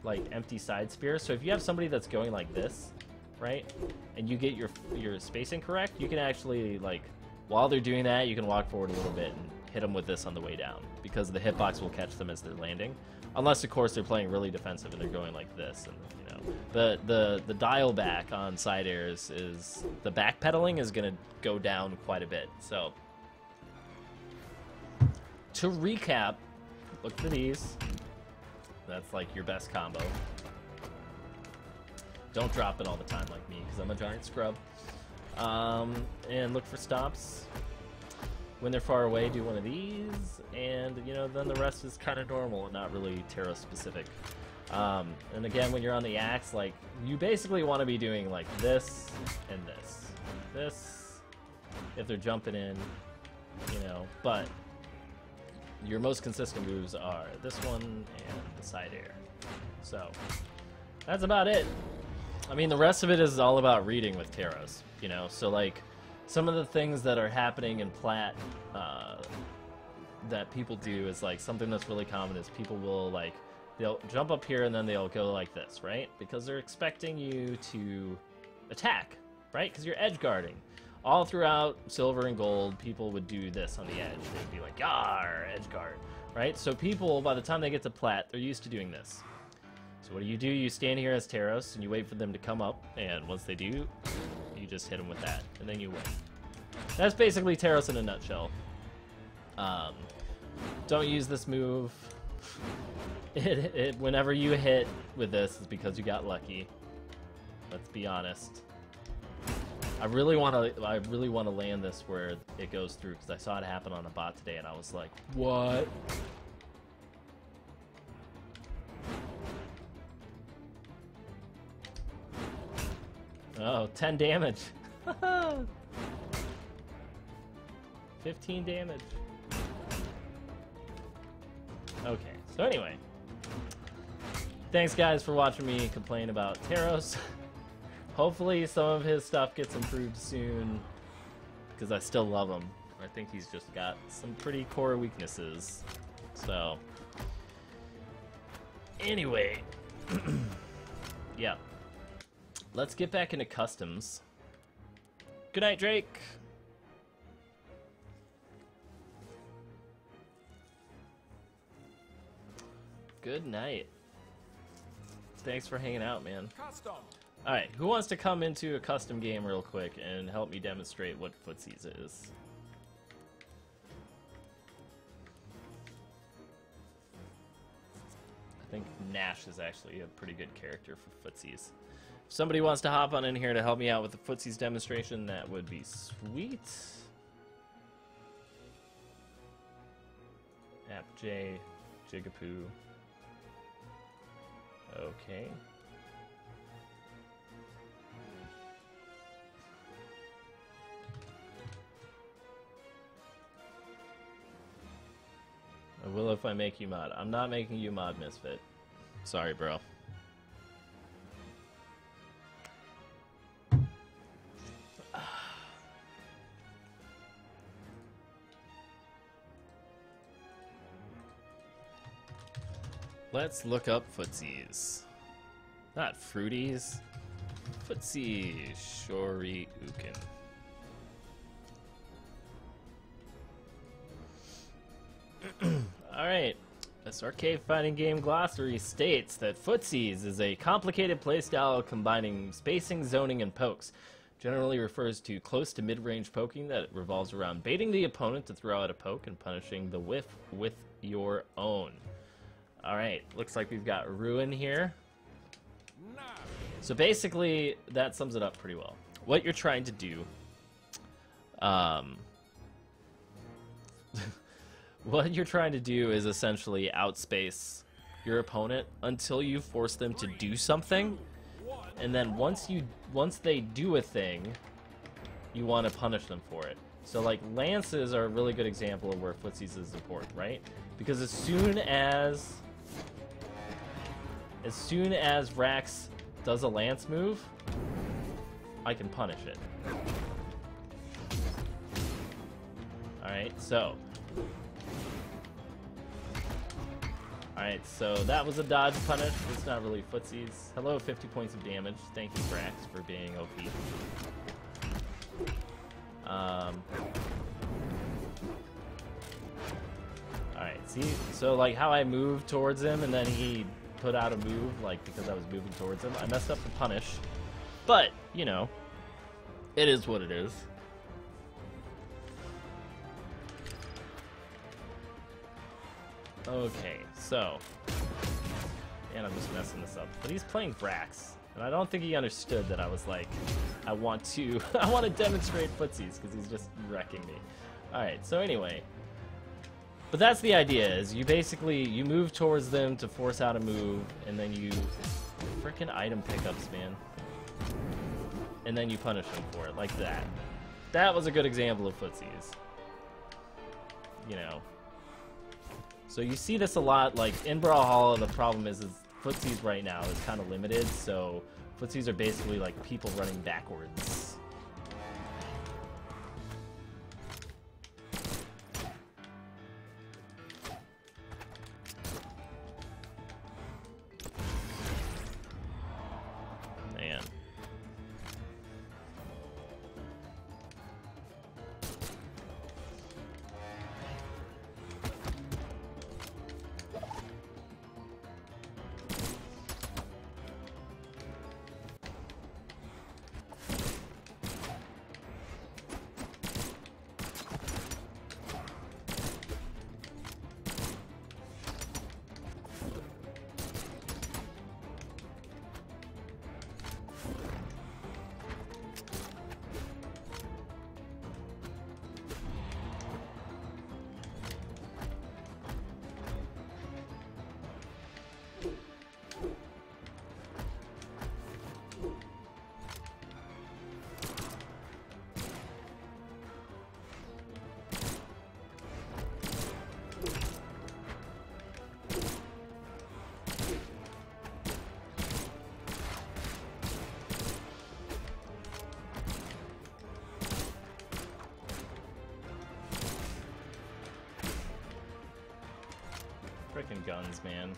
like empty side spear. So if you have somebody that's going like this, right, and you get your spacing correct, you can actually, like, while they're doing that, you can walk forward a little bit and hit them with this on the way down, because the hitbox will catch them as they're landing. Unless, of course, they're playing really defensive and they're going like this, and, you know. The dial back on side airs is, the backpedaling is going to go down quite a bit. So, to recap, look for these. That's like your best combo. Don't drop it all the time like me, because I'm a giant scrub. And look for stomps. When they're far away, do one of these, and, you know, then the rest is kind of normal and not really Teros specific. And again, when you're on the axe, like, you basically want to be doing like this and this. This, if they're jumping in, you know, but your most consistent moves are this one and the side air. So, that's about it. I mean, the rest of it is all about reading with Teros, you know, so, like, some of the things that are happening in Plat that people do is, like, something that's really common is people will, like, they'll jump up here and then they'll go like this, right? Because they're expecting you to attack, right? Because you're edge guarding. All throughout Silver and Gold, people would do this on the edge. They'd be like, "Yar, edge guard," right? So people, by the time they get to Plat, they're used to doing this. So what do? You stand here as Teros, and you wait for them to come up, and once they do, you just hit them with that, and then you win. That's basically Teros in a nutshell. Don't use this move. Whenever you hit with this, it's because you got lucky. Let's be honest. I really want to land this where it goes through, because I saw it happen on a bot today, and I was like, what? Oh, 10 damage. 15 damage. Okay, so anyway. Thanks, guys, for watching me complain about Teros. Hopefully some of his stuff gets improved soon, because I still love him. I think he's just got some pretty core weaknesses. So, anyway. Yeah. Let's get back into customs. Good night, Drake. Good night. Thanks for hanging out, man. Custom. Alright, who wants to come into a custom game real quick and help me demonstrate what Footsies is? I think Nash is actually a pretty good character for Footsies. If somebody wants to hop on in here to help me out with the Footsies demonstration, that would be sweet. App J, Jigapoo. Okay. I will if I make you mod. I'm not making you mod, Misfit. Sorry, bro. Let's look up Footsies. Not Fruities. Footsies. Shoryuken. Alright. This arcade fighting game glossary states that Footsies is a complicated playstyle combining spacing, zoning, and pokes. Generally refers to close to mid-range poking that revolves around baiting the opponent to throw out a poke and punishing the whiff with your own. Alright, looks like we've got Ruin here. So basically, that sums it up pretty well. What you're trying to do, what you're trying to do is essentially outspace your opponent until you force them to do something, and then once they do a thing, you want to punish them for it. So like lances are a really good example of where Footsies is important, right? Because as soon as Rax does a lance move, I can punish it. Alright, so that was a dodge punish. It's not really Footsies. Hello, 50 points of damage. Thank you, Brax, for being OP. Alright, see? So, like, how I moved towards him, and then he put out a move, like, because I was moving towards him. I messed up the punish. But, you know, it is what it is. Okay, so, and I'm just messing this up, but he's playing Brax, and I don't think he understood that I was like, I want to demonstrate Footsies, because he's just wrecking me. Alright, so anyway, but that's the idea, is you move towards them to force out a move, and then you, frickin' item pickups, man, and then you punish them for it, like that. That was a good example of Footsies. You know. So you see this a lot, like in Brawlhalla. The problem is Footsies right now is kind of limited, so Footsies are basically like people running backwards. Man. Frickin' guns, man.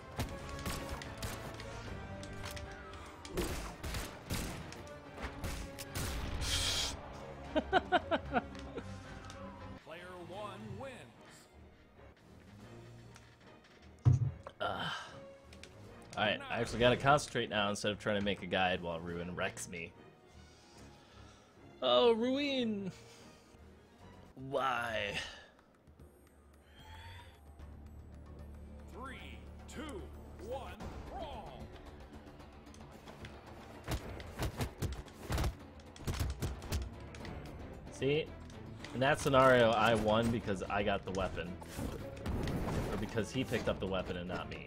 Player one wins. Alright, I actually gotta concentrate now instead of trying to make a guide while Ruin wrecks me. Oh, Ruin! Why? 3, 2, 1, brawl. See? In that scenario, I won because I got the weapon. Or because he picked up the weapon and not me.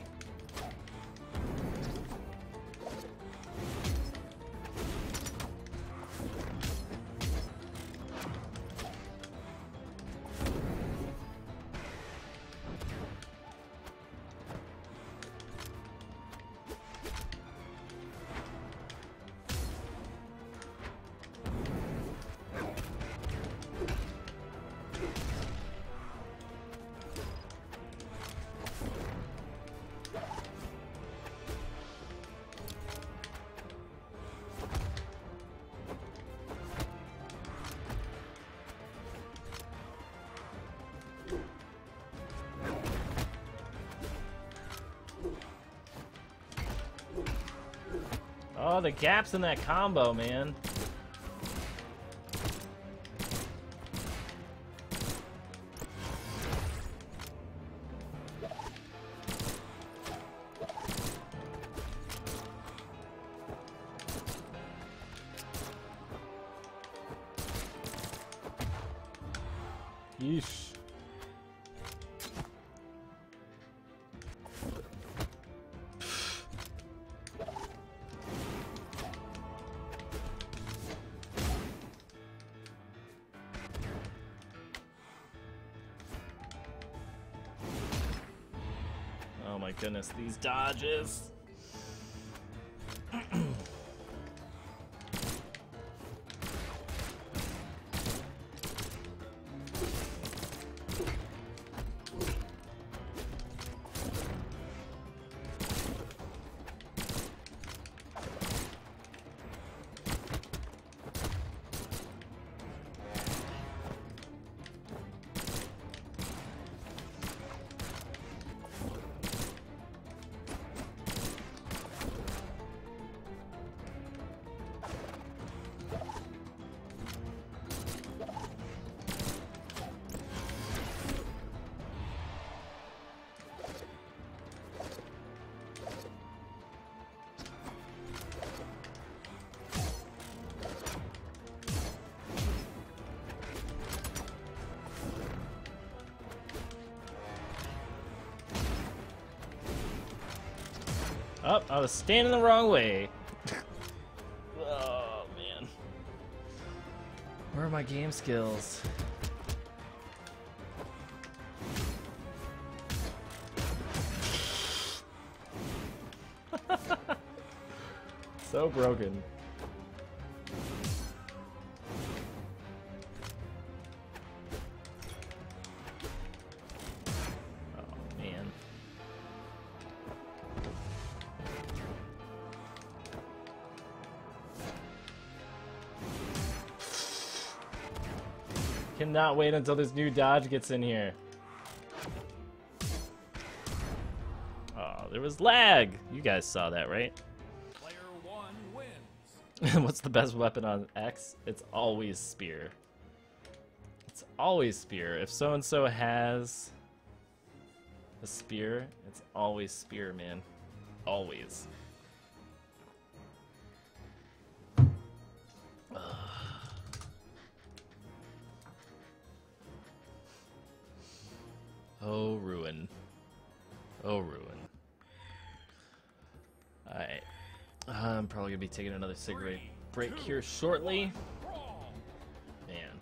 Oh, the gaps in that combo, man. Yeesh. Oh my goodness, these dodges. Oh, I was standing the wrong way. Oh, man. Where are my game skills? So broken. Oh, man. Cannot wait until this new dodge gets in here. Oh, there was lag. You guys saw that, right? Player one wins. What's the best weapon on X? It's always spear. It's always spear. If so-and-so has a spear, it's always spear, man. Always. Oh, ruin. Oh, ruin. Alright. I'm probably gonna be taking another cigarette break here shortly. Brawl. Man.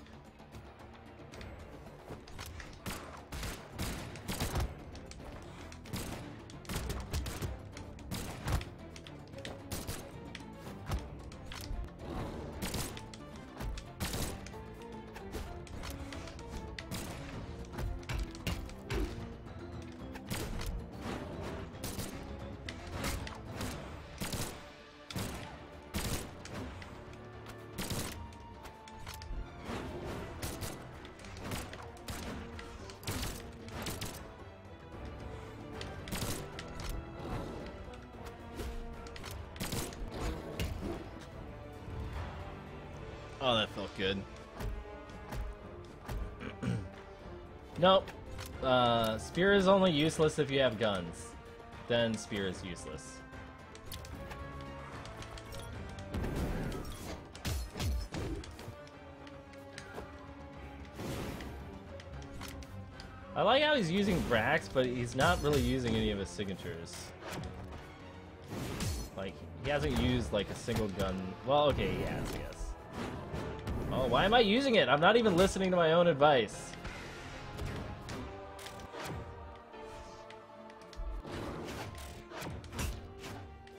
Oh, that felt good. Nope. Spear is only useless if you have guns. Then spear is useless. I like how he's using Brax, but he's not really using any of his signatures. Like, he hasn't used, like, a single gun. Well, okay, he has, I guess. Oh, why am I using it? I'm not even listening to my own advice.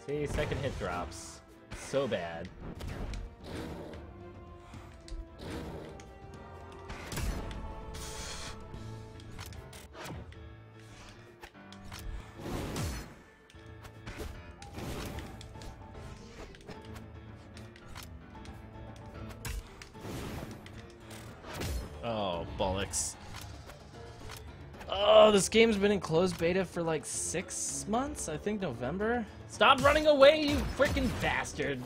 See, second hit drops. So bad. Oh, bollocks. Oh, this game's been in closed beta for like 6 months? I think November? Stop running away, you freaking bastard!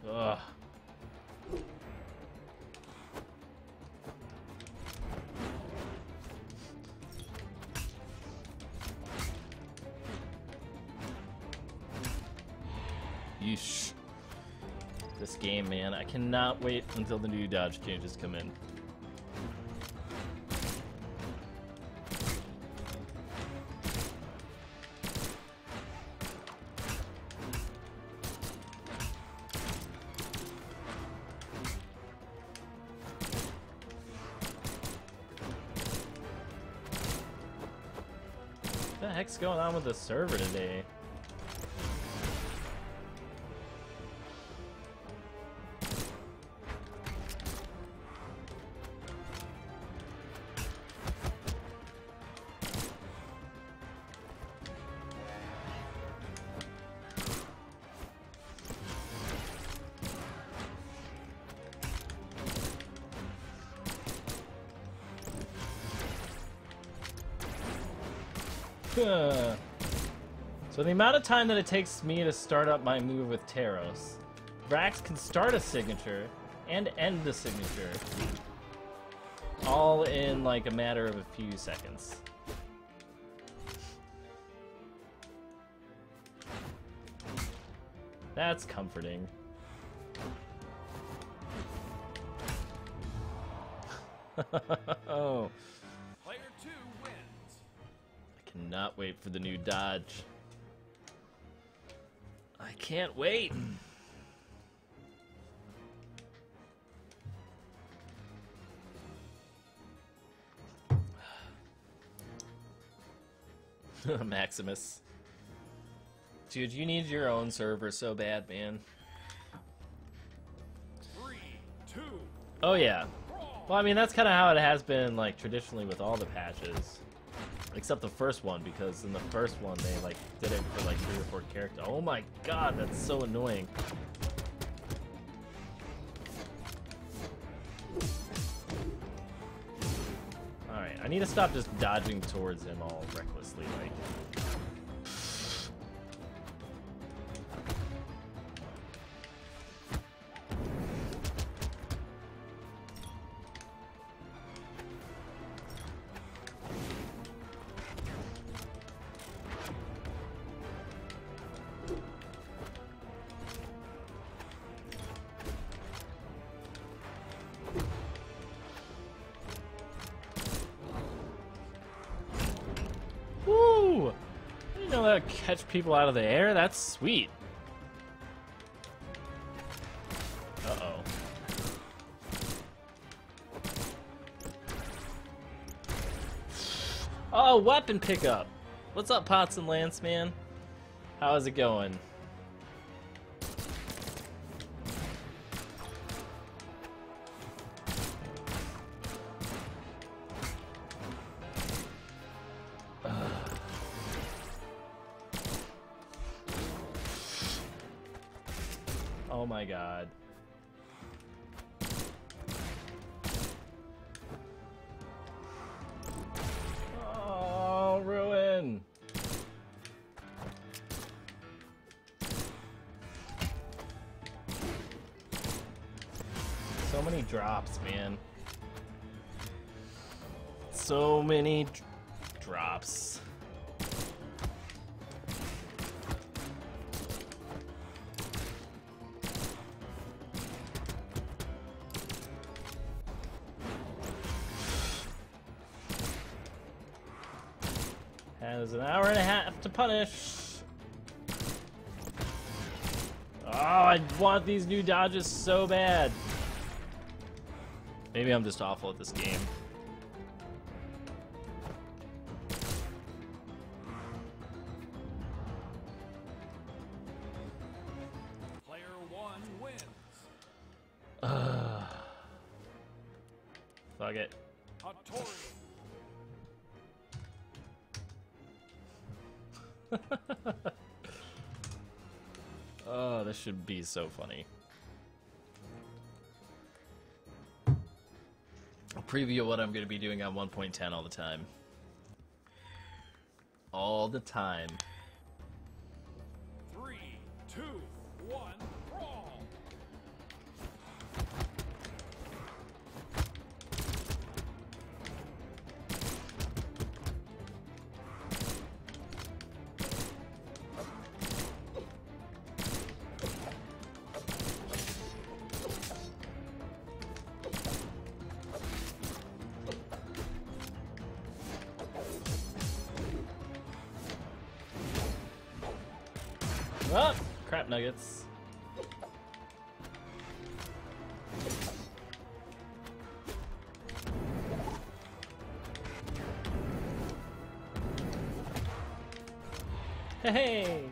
Ugh. Yeesh. This game, man. I cannot wait until the new dodge changes come in. What the heck's going on with the server today? So the amount of time that it takes me to start up my move with Teros, Vrax can start a signature and end the signature all in like a matter of a few seconds. That's comforting. Oh. Player 2 wins. I cannot wait for the new dodge. I can't wait. Maximus. Dude, you need your own server so bad, man. 3, 2, Oh yeah. brawl. Well, I mean, that's kind of how it has been, like, traditionally with all the patches. Except the first one, because in the first one, they, like, did it for, like, 3 or 4 characters. Oh my god, that's so annoying. Alright, I need to stop just dodging towards him all recklessly, like... Woo! I didn't know that would catch people out of the air. That's sweet. Uh-oh. Oh, weapon pickup. What's up, Pots and Lance, man? How is it going? Oh my god. Oh, ruin. So many drops, man. So many drops. Has an hour and a half to punish. Oh, I want these new dodges so bad. Maybe I'm just awful at this game. Player 1 wins. Fuck it. Hattori. Oh, this should be so funny. I'll preview what I'm going to be doing on 1.10 all the time. All the time. 3, 2, 1, brawl. Oh, crap nuggets. Hey!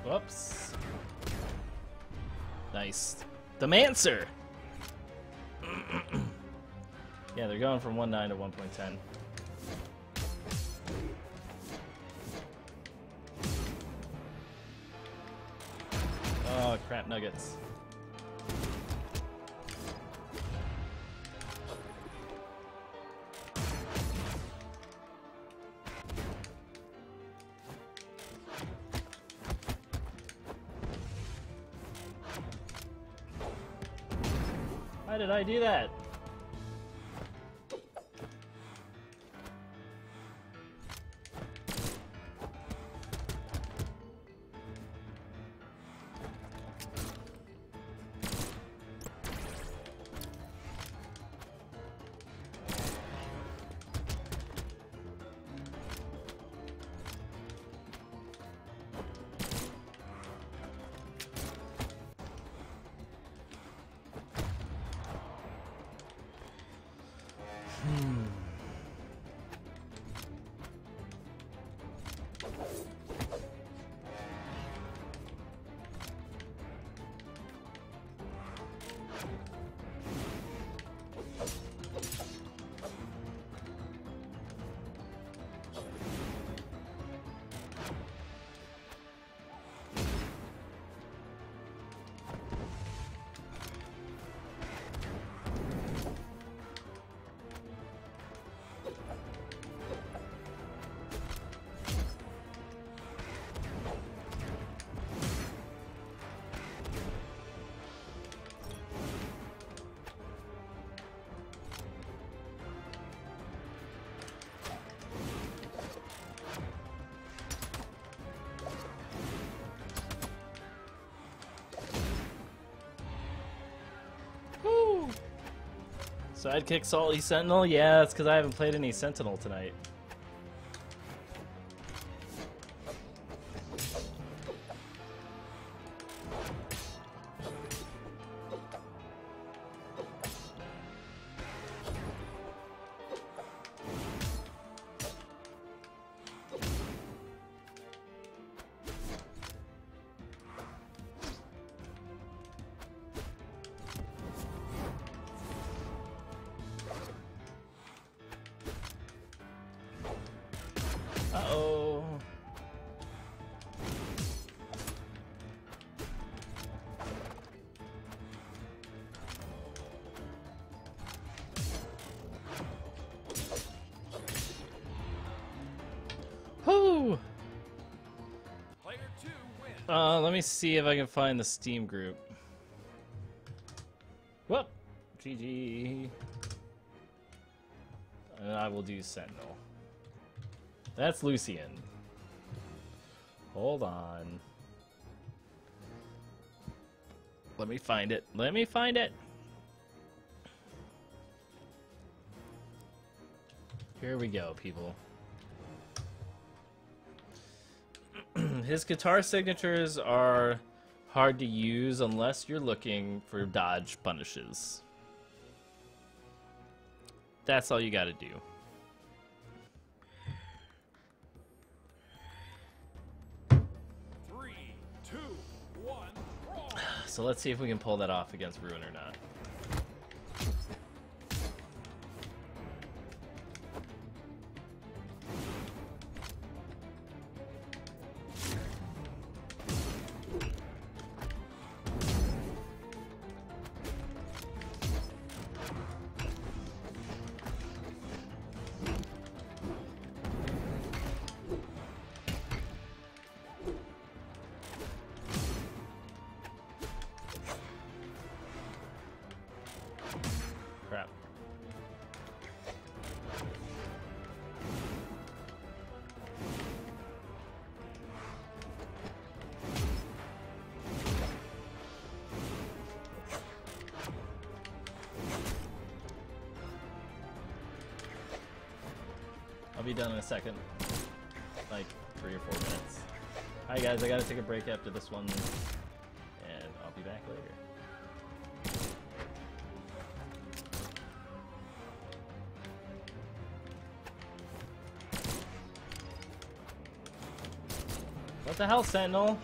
Whoops. Nice. The Mancer! Yeah, they're going from 1.9 to 1.10. Oh, crap nuggets. Why did I do that? Sidekick Salty Sentinel? Yeah, that's because I haven't played any Sentinel tonight. Whoo! Player 2 wins. Let me see if I can find the Steam group. Whoop! GG. And I will do Sentinel. That's Lucian. Hold on. Let me find it. Let me find it! Here we go, people. His guitar signatures are hard to use unless you're looking for dodge punishes. That's all you gotta do. Three, two, one, brawl. So let's see if we can pull that off against Ruin or not. Crap. I'll be done in a second. Like 3 or 4 minutes. Hi guys, I gotta take a break after this one. And I'll be back later. What the hell, Sentinel?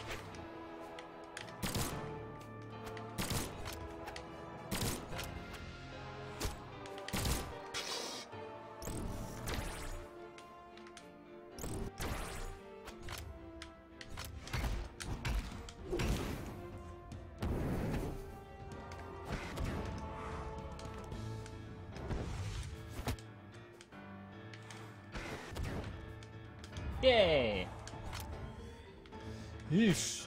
Yay! Yeesh.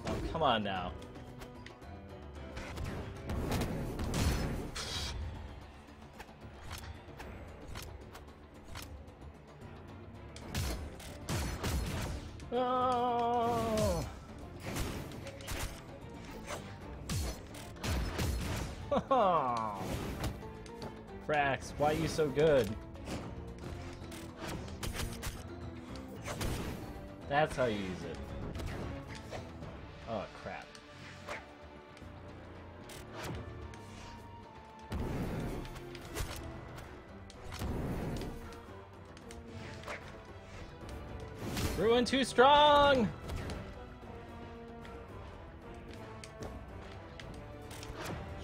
Oh, come on now. Oh! Oh. Frax, why are you so good? That's how you use it. Oh, crap. Ruin too strong!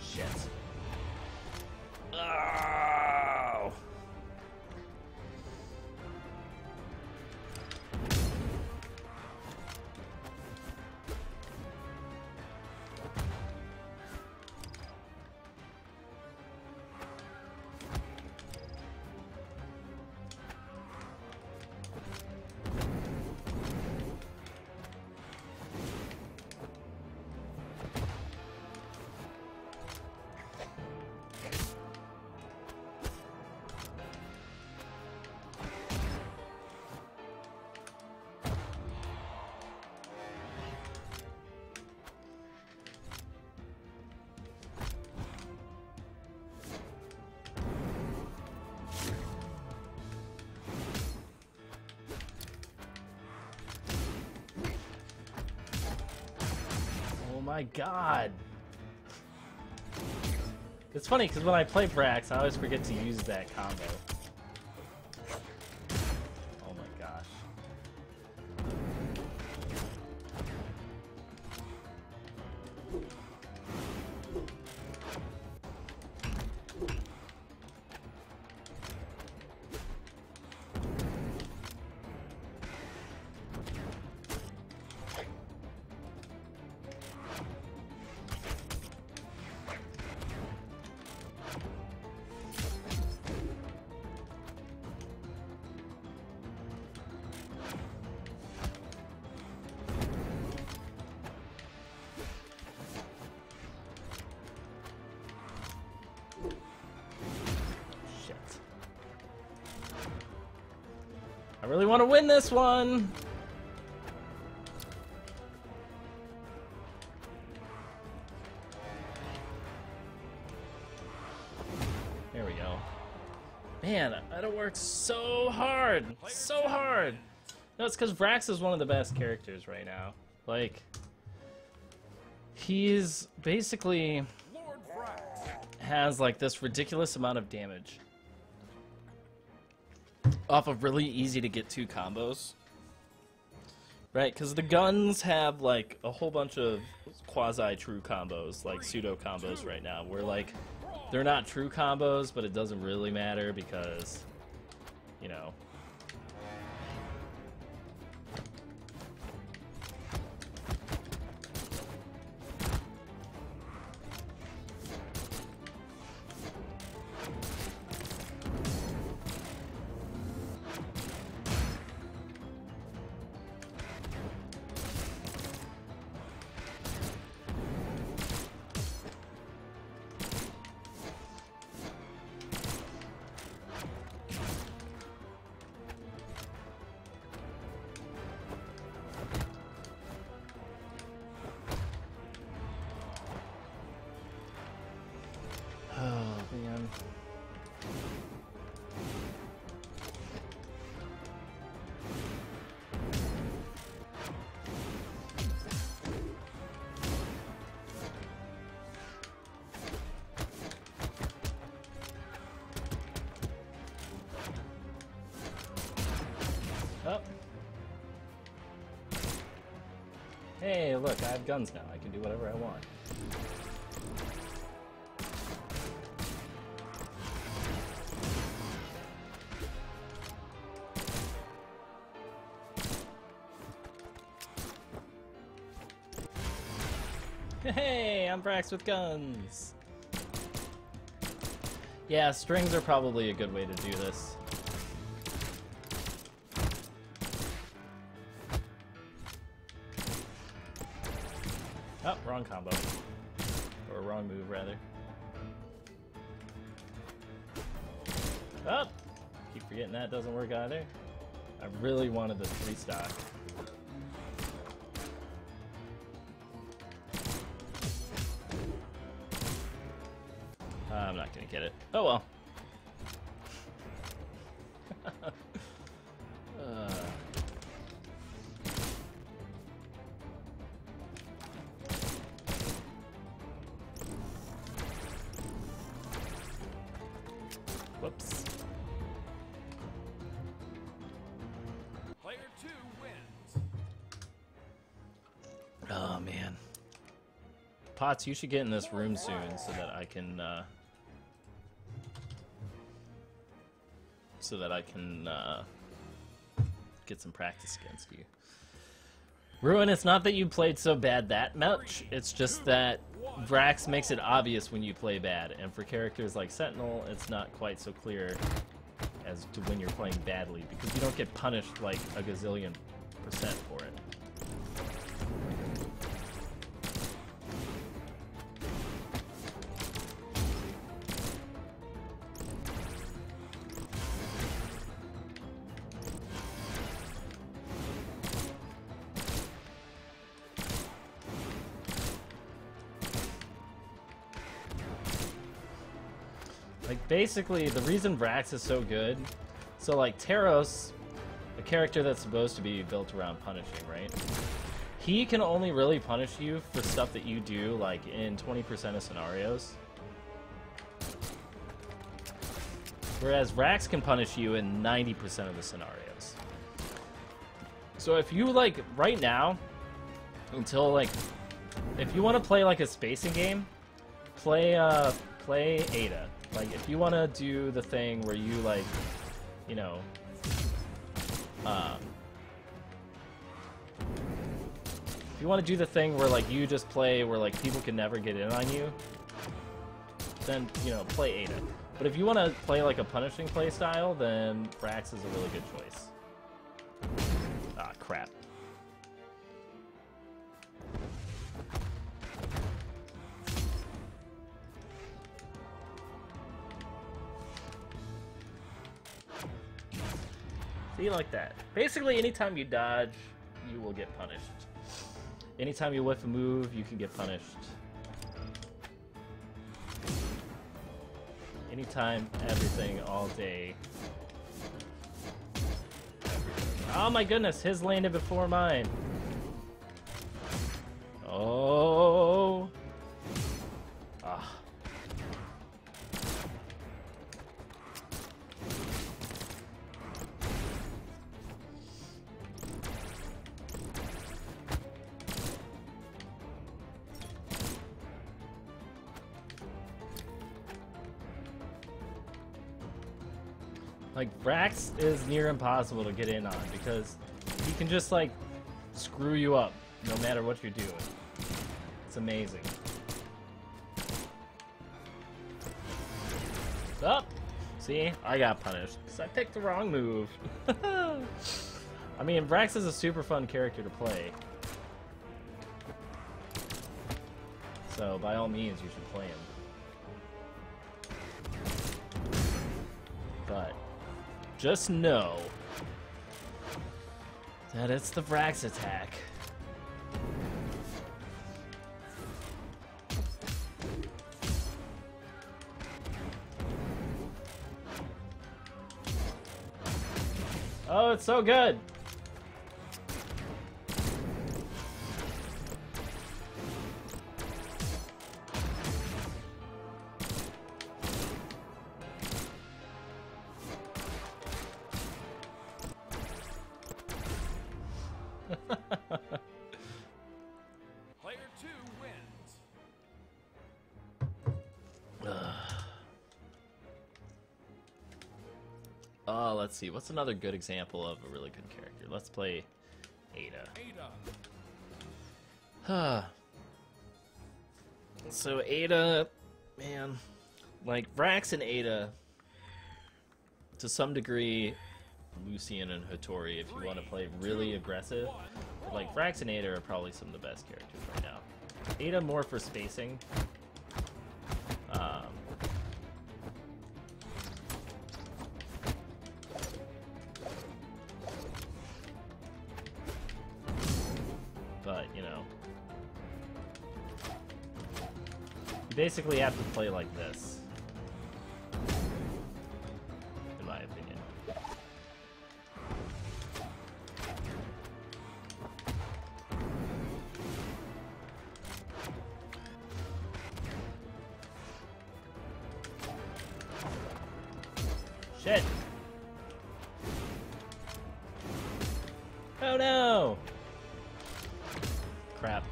Shit. Oh. Oh my god. It's funny because when I play Brax, I always forget to use that combo. Oh my gosh. really want to win this one. There we go. Man, I had to work so hard. So hard. No, it's because Vrax is one of the best characters right now. Like, he's basically Lord Vrax. has like this ridiculous amount of damage off of really easy to get to combos. Right, because the guns have like a whole bunch of quasi-true combos, like pseudo combos right now, where like they're not true combos, but it doesn't really matter because, you know. Oh, man. Oh. Hey, look, I have guns now. I can do whatever I want. Hey, I'm Vrax with guns! Yeah, strings are probably a good way to do this. Oh, wrong combo. Or wrong move, rather. Oh! Keep forgetting that doesn't work either. I really wanted the 3-stock. I'm not gonna get it. Oh well. Whoops. Player 2 wins. Oh man. Potts, you should get in this room soon so that I can get some practice against you. Ruin, it's not that you played so bad that much, it's just that Vrax makes it obvious when you play bad, and for characters like Sentinel, it's not quite so clear as to when you're playing badly, because you don't get punished like a gazillion % for it. Like, basically, the reason Vrax is so good, so like Teros, a character that's supposed to be built around punishing, right? He can only really punish you for stuff that you do, like, in 20% of scenarios. Whereas Vrax can punish you in 90% of the scenarios. So if you, like, right now, until, like, if you want to play, like, a spacing game, play Ada. Like, if you want to do the thing where you, like, you know, if you want to do the thing where, like, you just play where, like, people can never get in on you, then, you know, play Ada. But if you want to play, like, a punishing play style, then Vrax is a really good choice. Ah, crap. Be like that. Basically, anytime you dodge, you will get punished. Anytime you whiff a move, you can get punished. Anytime, everything, all day. Oh my goodness, his landed before mine. Oh. Ah. Like, Vrax is near impossible to get in on because he can just, like, screw you up no matter what you're doing. It's amazing. Oh! See? I got punished because I picked the wrong move. I mean, Vrax is a super fun character to play. So, by all means, you should play him. But just know that it's the Vrax attack. Oh, it's so good! Player 2 wins. Let's see. What's another good example of a really good character? Let's play Ada. Ada. So Ada, man, like Vrax and Ada, to some degree, Lucian and Hattori, if you want to play really aggressive. But like Vrax and Ada are probably some of the best characters right now. Ada more for spacing. But, you know, you basically have to play like this, in my opinion. Shit! Oh no! Crap.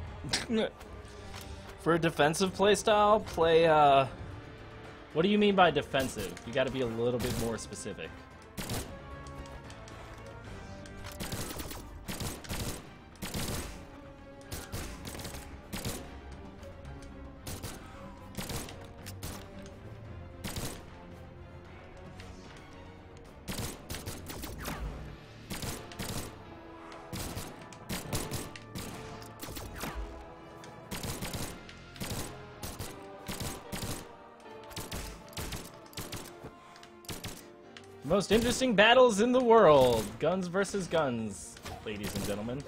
For a defensive playstyle, play, what do you mean by defensive? You gotta be a little bit more specific. Most interesting battles in the world. Guns versus guns, ladies and gentlemen.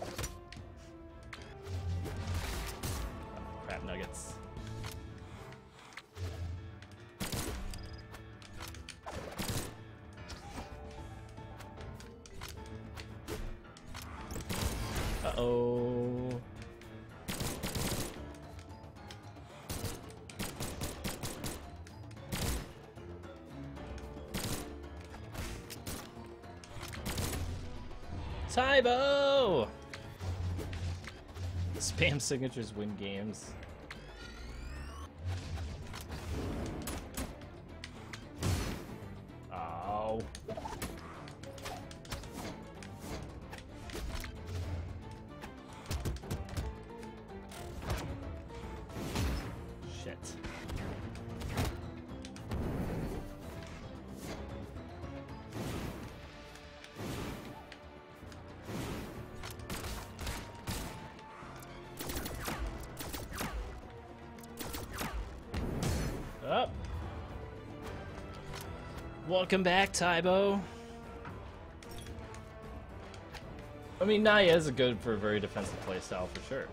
Crap nuggets. Uh-oh. Tybo! Spam signatures win games. Oh. Shit. Up. Welcome back, Tybo. I mean, Naya is good for a very defensive playstyle for sure.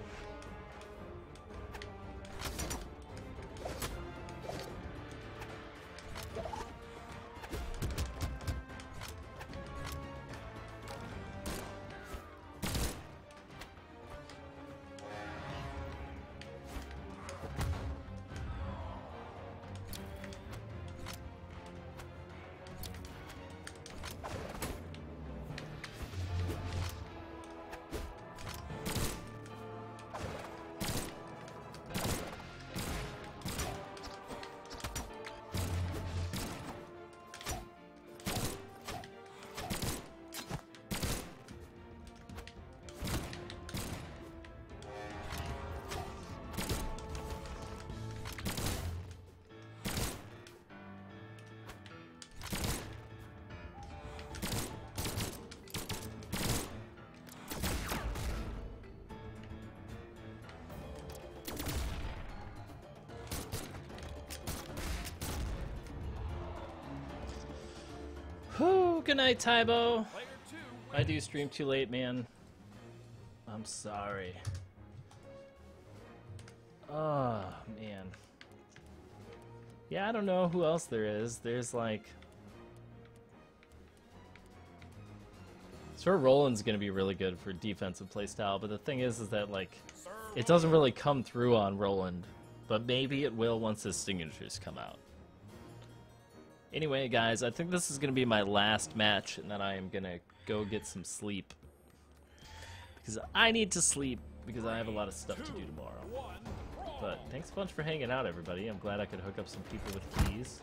Whew, good night, Tybo. Player 2 I do stream too late, man. I'm sorry. Oh, man. Yeah, I don't know who else there is. There's like... Sure, Roland's gonna be really good for defensive playstyle, but the thing is that, like, it doesn't really come through on Roland. But maybe it will once his signatures come out. Anyway, guys, I think this is going to be my last match, and then I am going to go get some sleep. Because I need to sleep, because I have a lot of stuff to do tomorrow. But thanks a bunch for hanging out, everybody. I'm glad I could hook up some people with keys.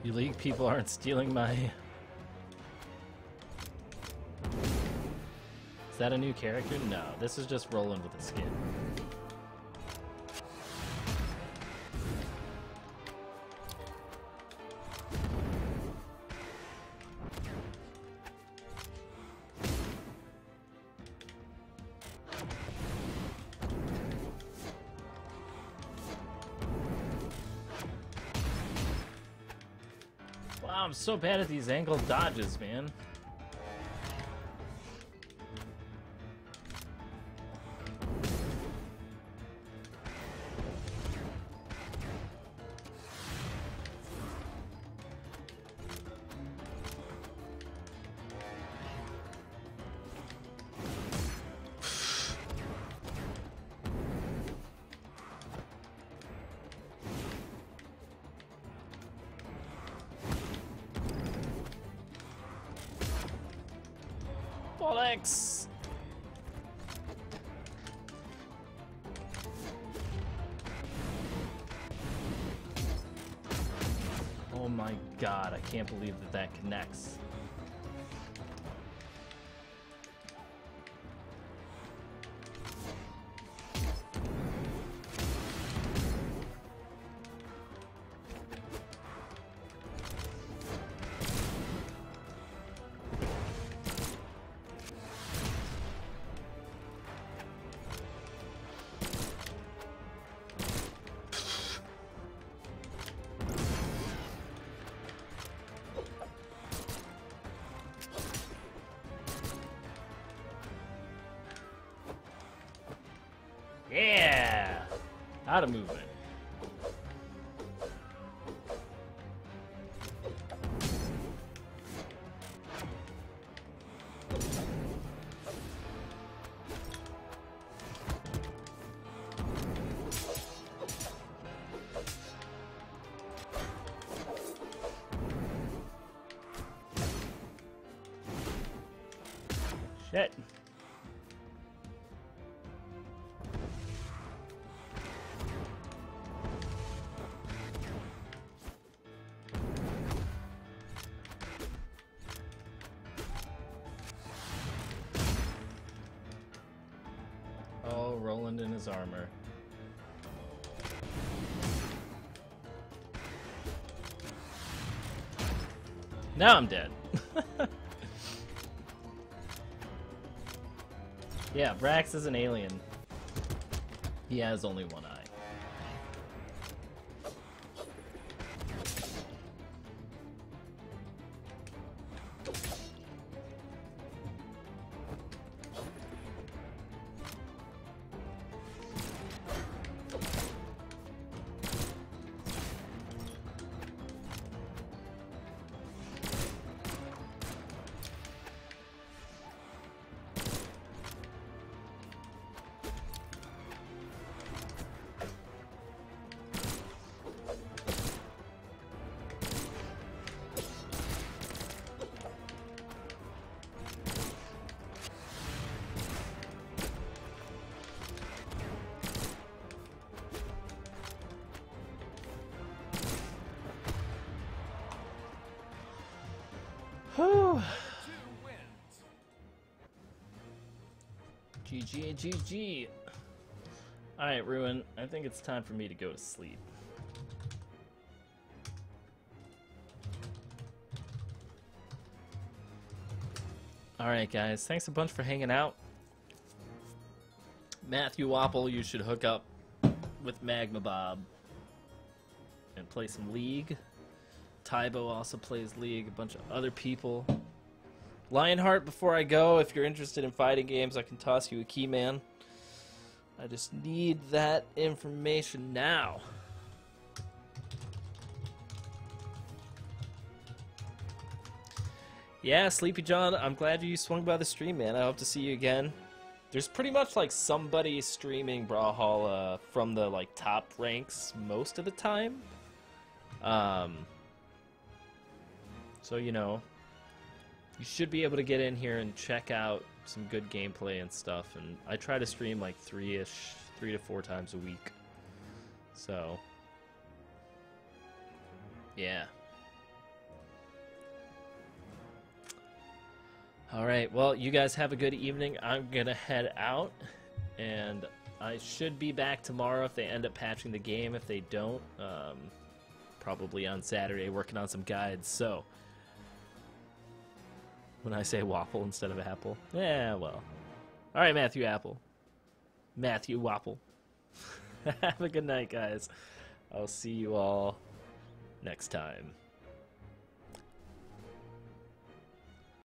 You League people aren't stealing my... Is that a new character? No, this is just Roland with a skin. Wow, I'm so bad at these angle dodges, man. Bollocks! Oh my god, I can't believe that that connects. Yeah! Out of movement. Shit. Oh, Roland in his armor. Now I'm dead. Yeah, Brax is an alien. He has only one eye. Whew. GG, GG. Alright, Ruin, I think it's time for me to go to sleep. Alright, guys, thanks a bunch for hanging out. Matthew Wapple, you should hook up with Magma Bob and play some League. Tybo also plays League, a bunch of other people. Lionheart, before I go, if you're interested in fighting games, I can toss you a key, man. I just need that information now. Yeah, Sleepy John, I'm glad you swung by the stream, man. I hope to see you again. There's pretty much like somebody streaming Brawlhalla from the like top ranks most of the time. So, you know, you should be able to get in here and check out some good gameplay and stuff. And I try to stream like 3 to 4 times a week. So, yeah. Alright, well, you guys have a good evening. I'm gonna head out, and I should be back tomorrow if they end up patching the game. If they don't, probably on Saturday working on some guides. So, when I say waffle instead of apple, yeah, well. Alright, Matthew Apple. Matthew Wapple. Have a good night, guys. I'll see you all next time.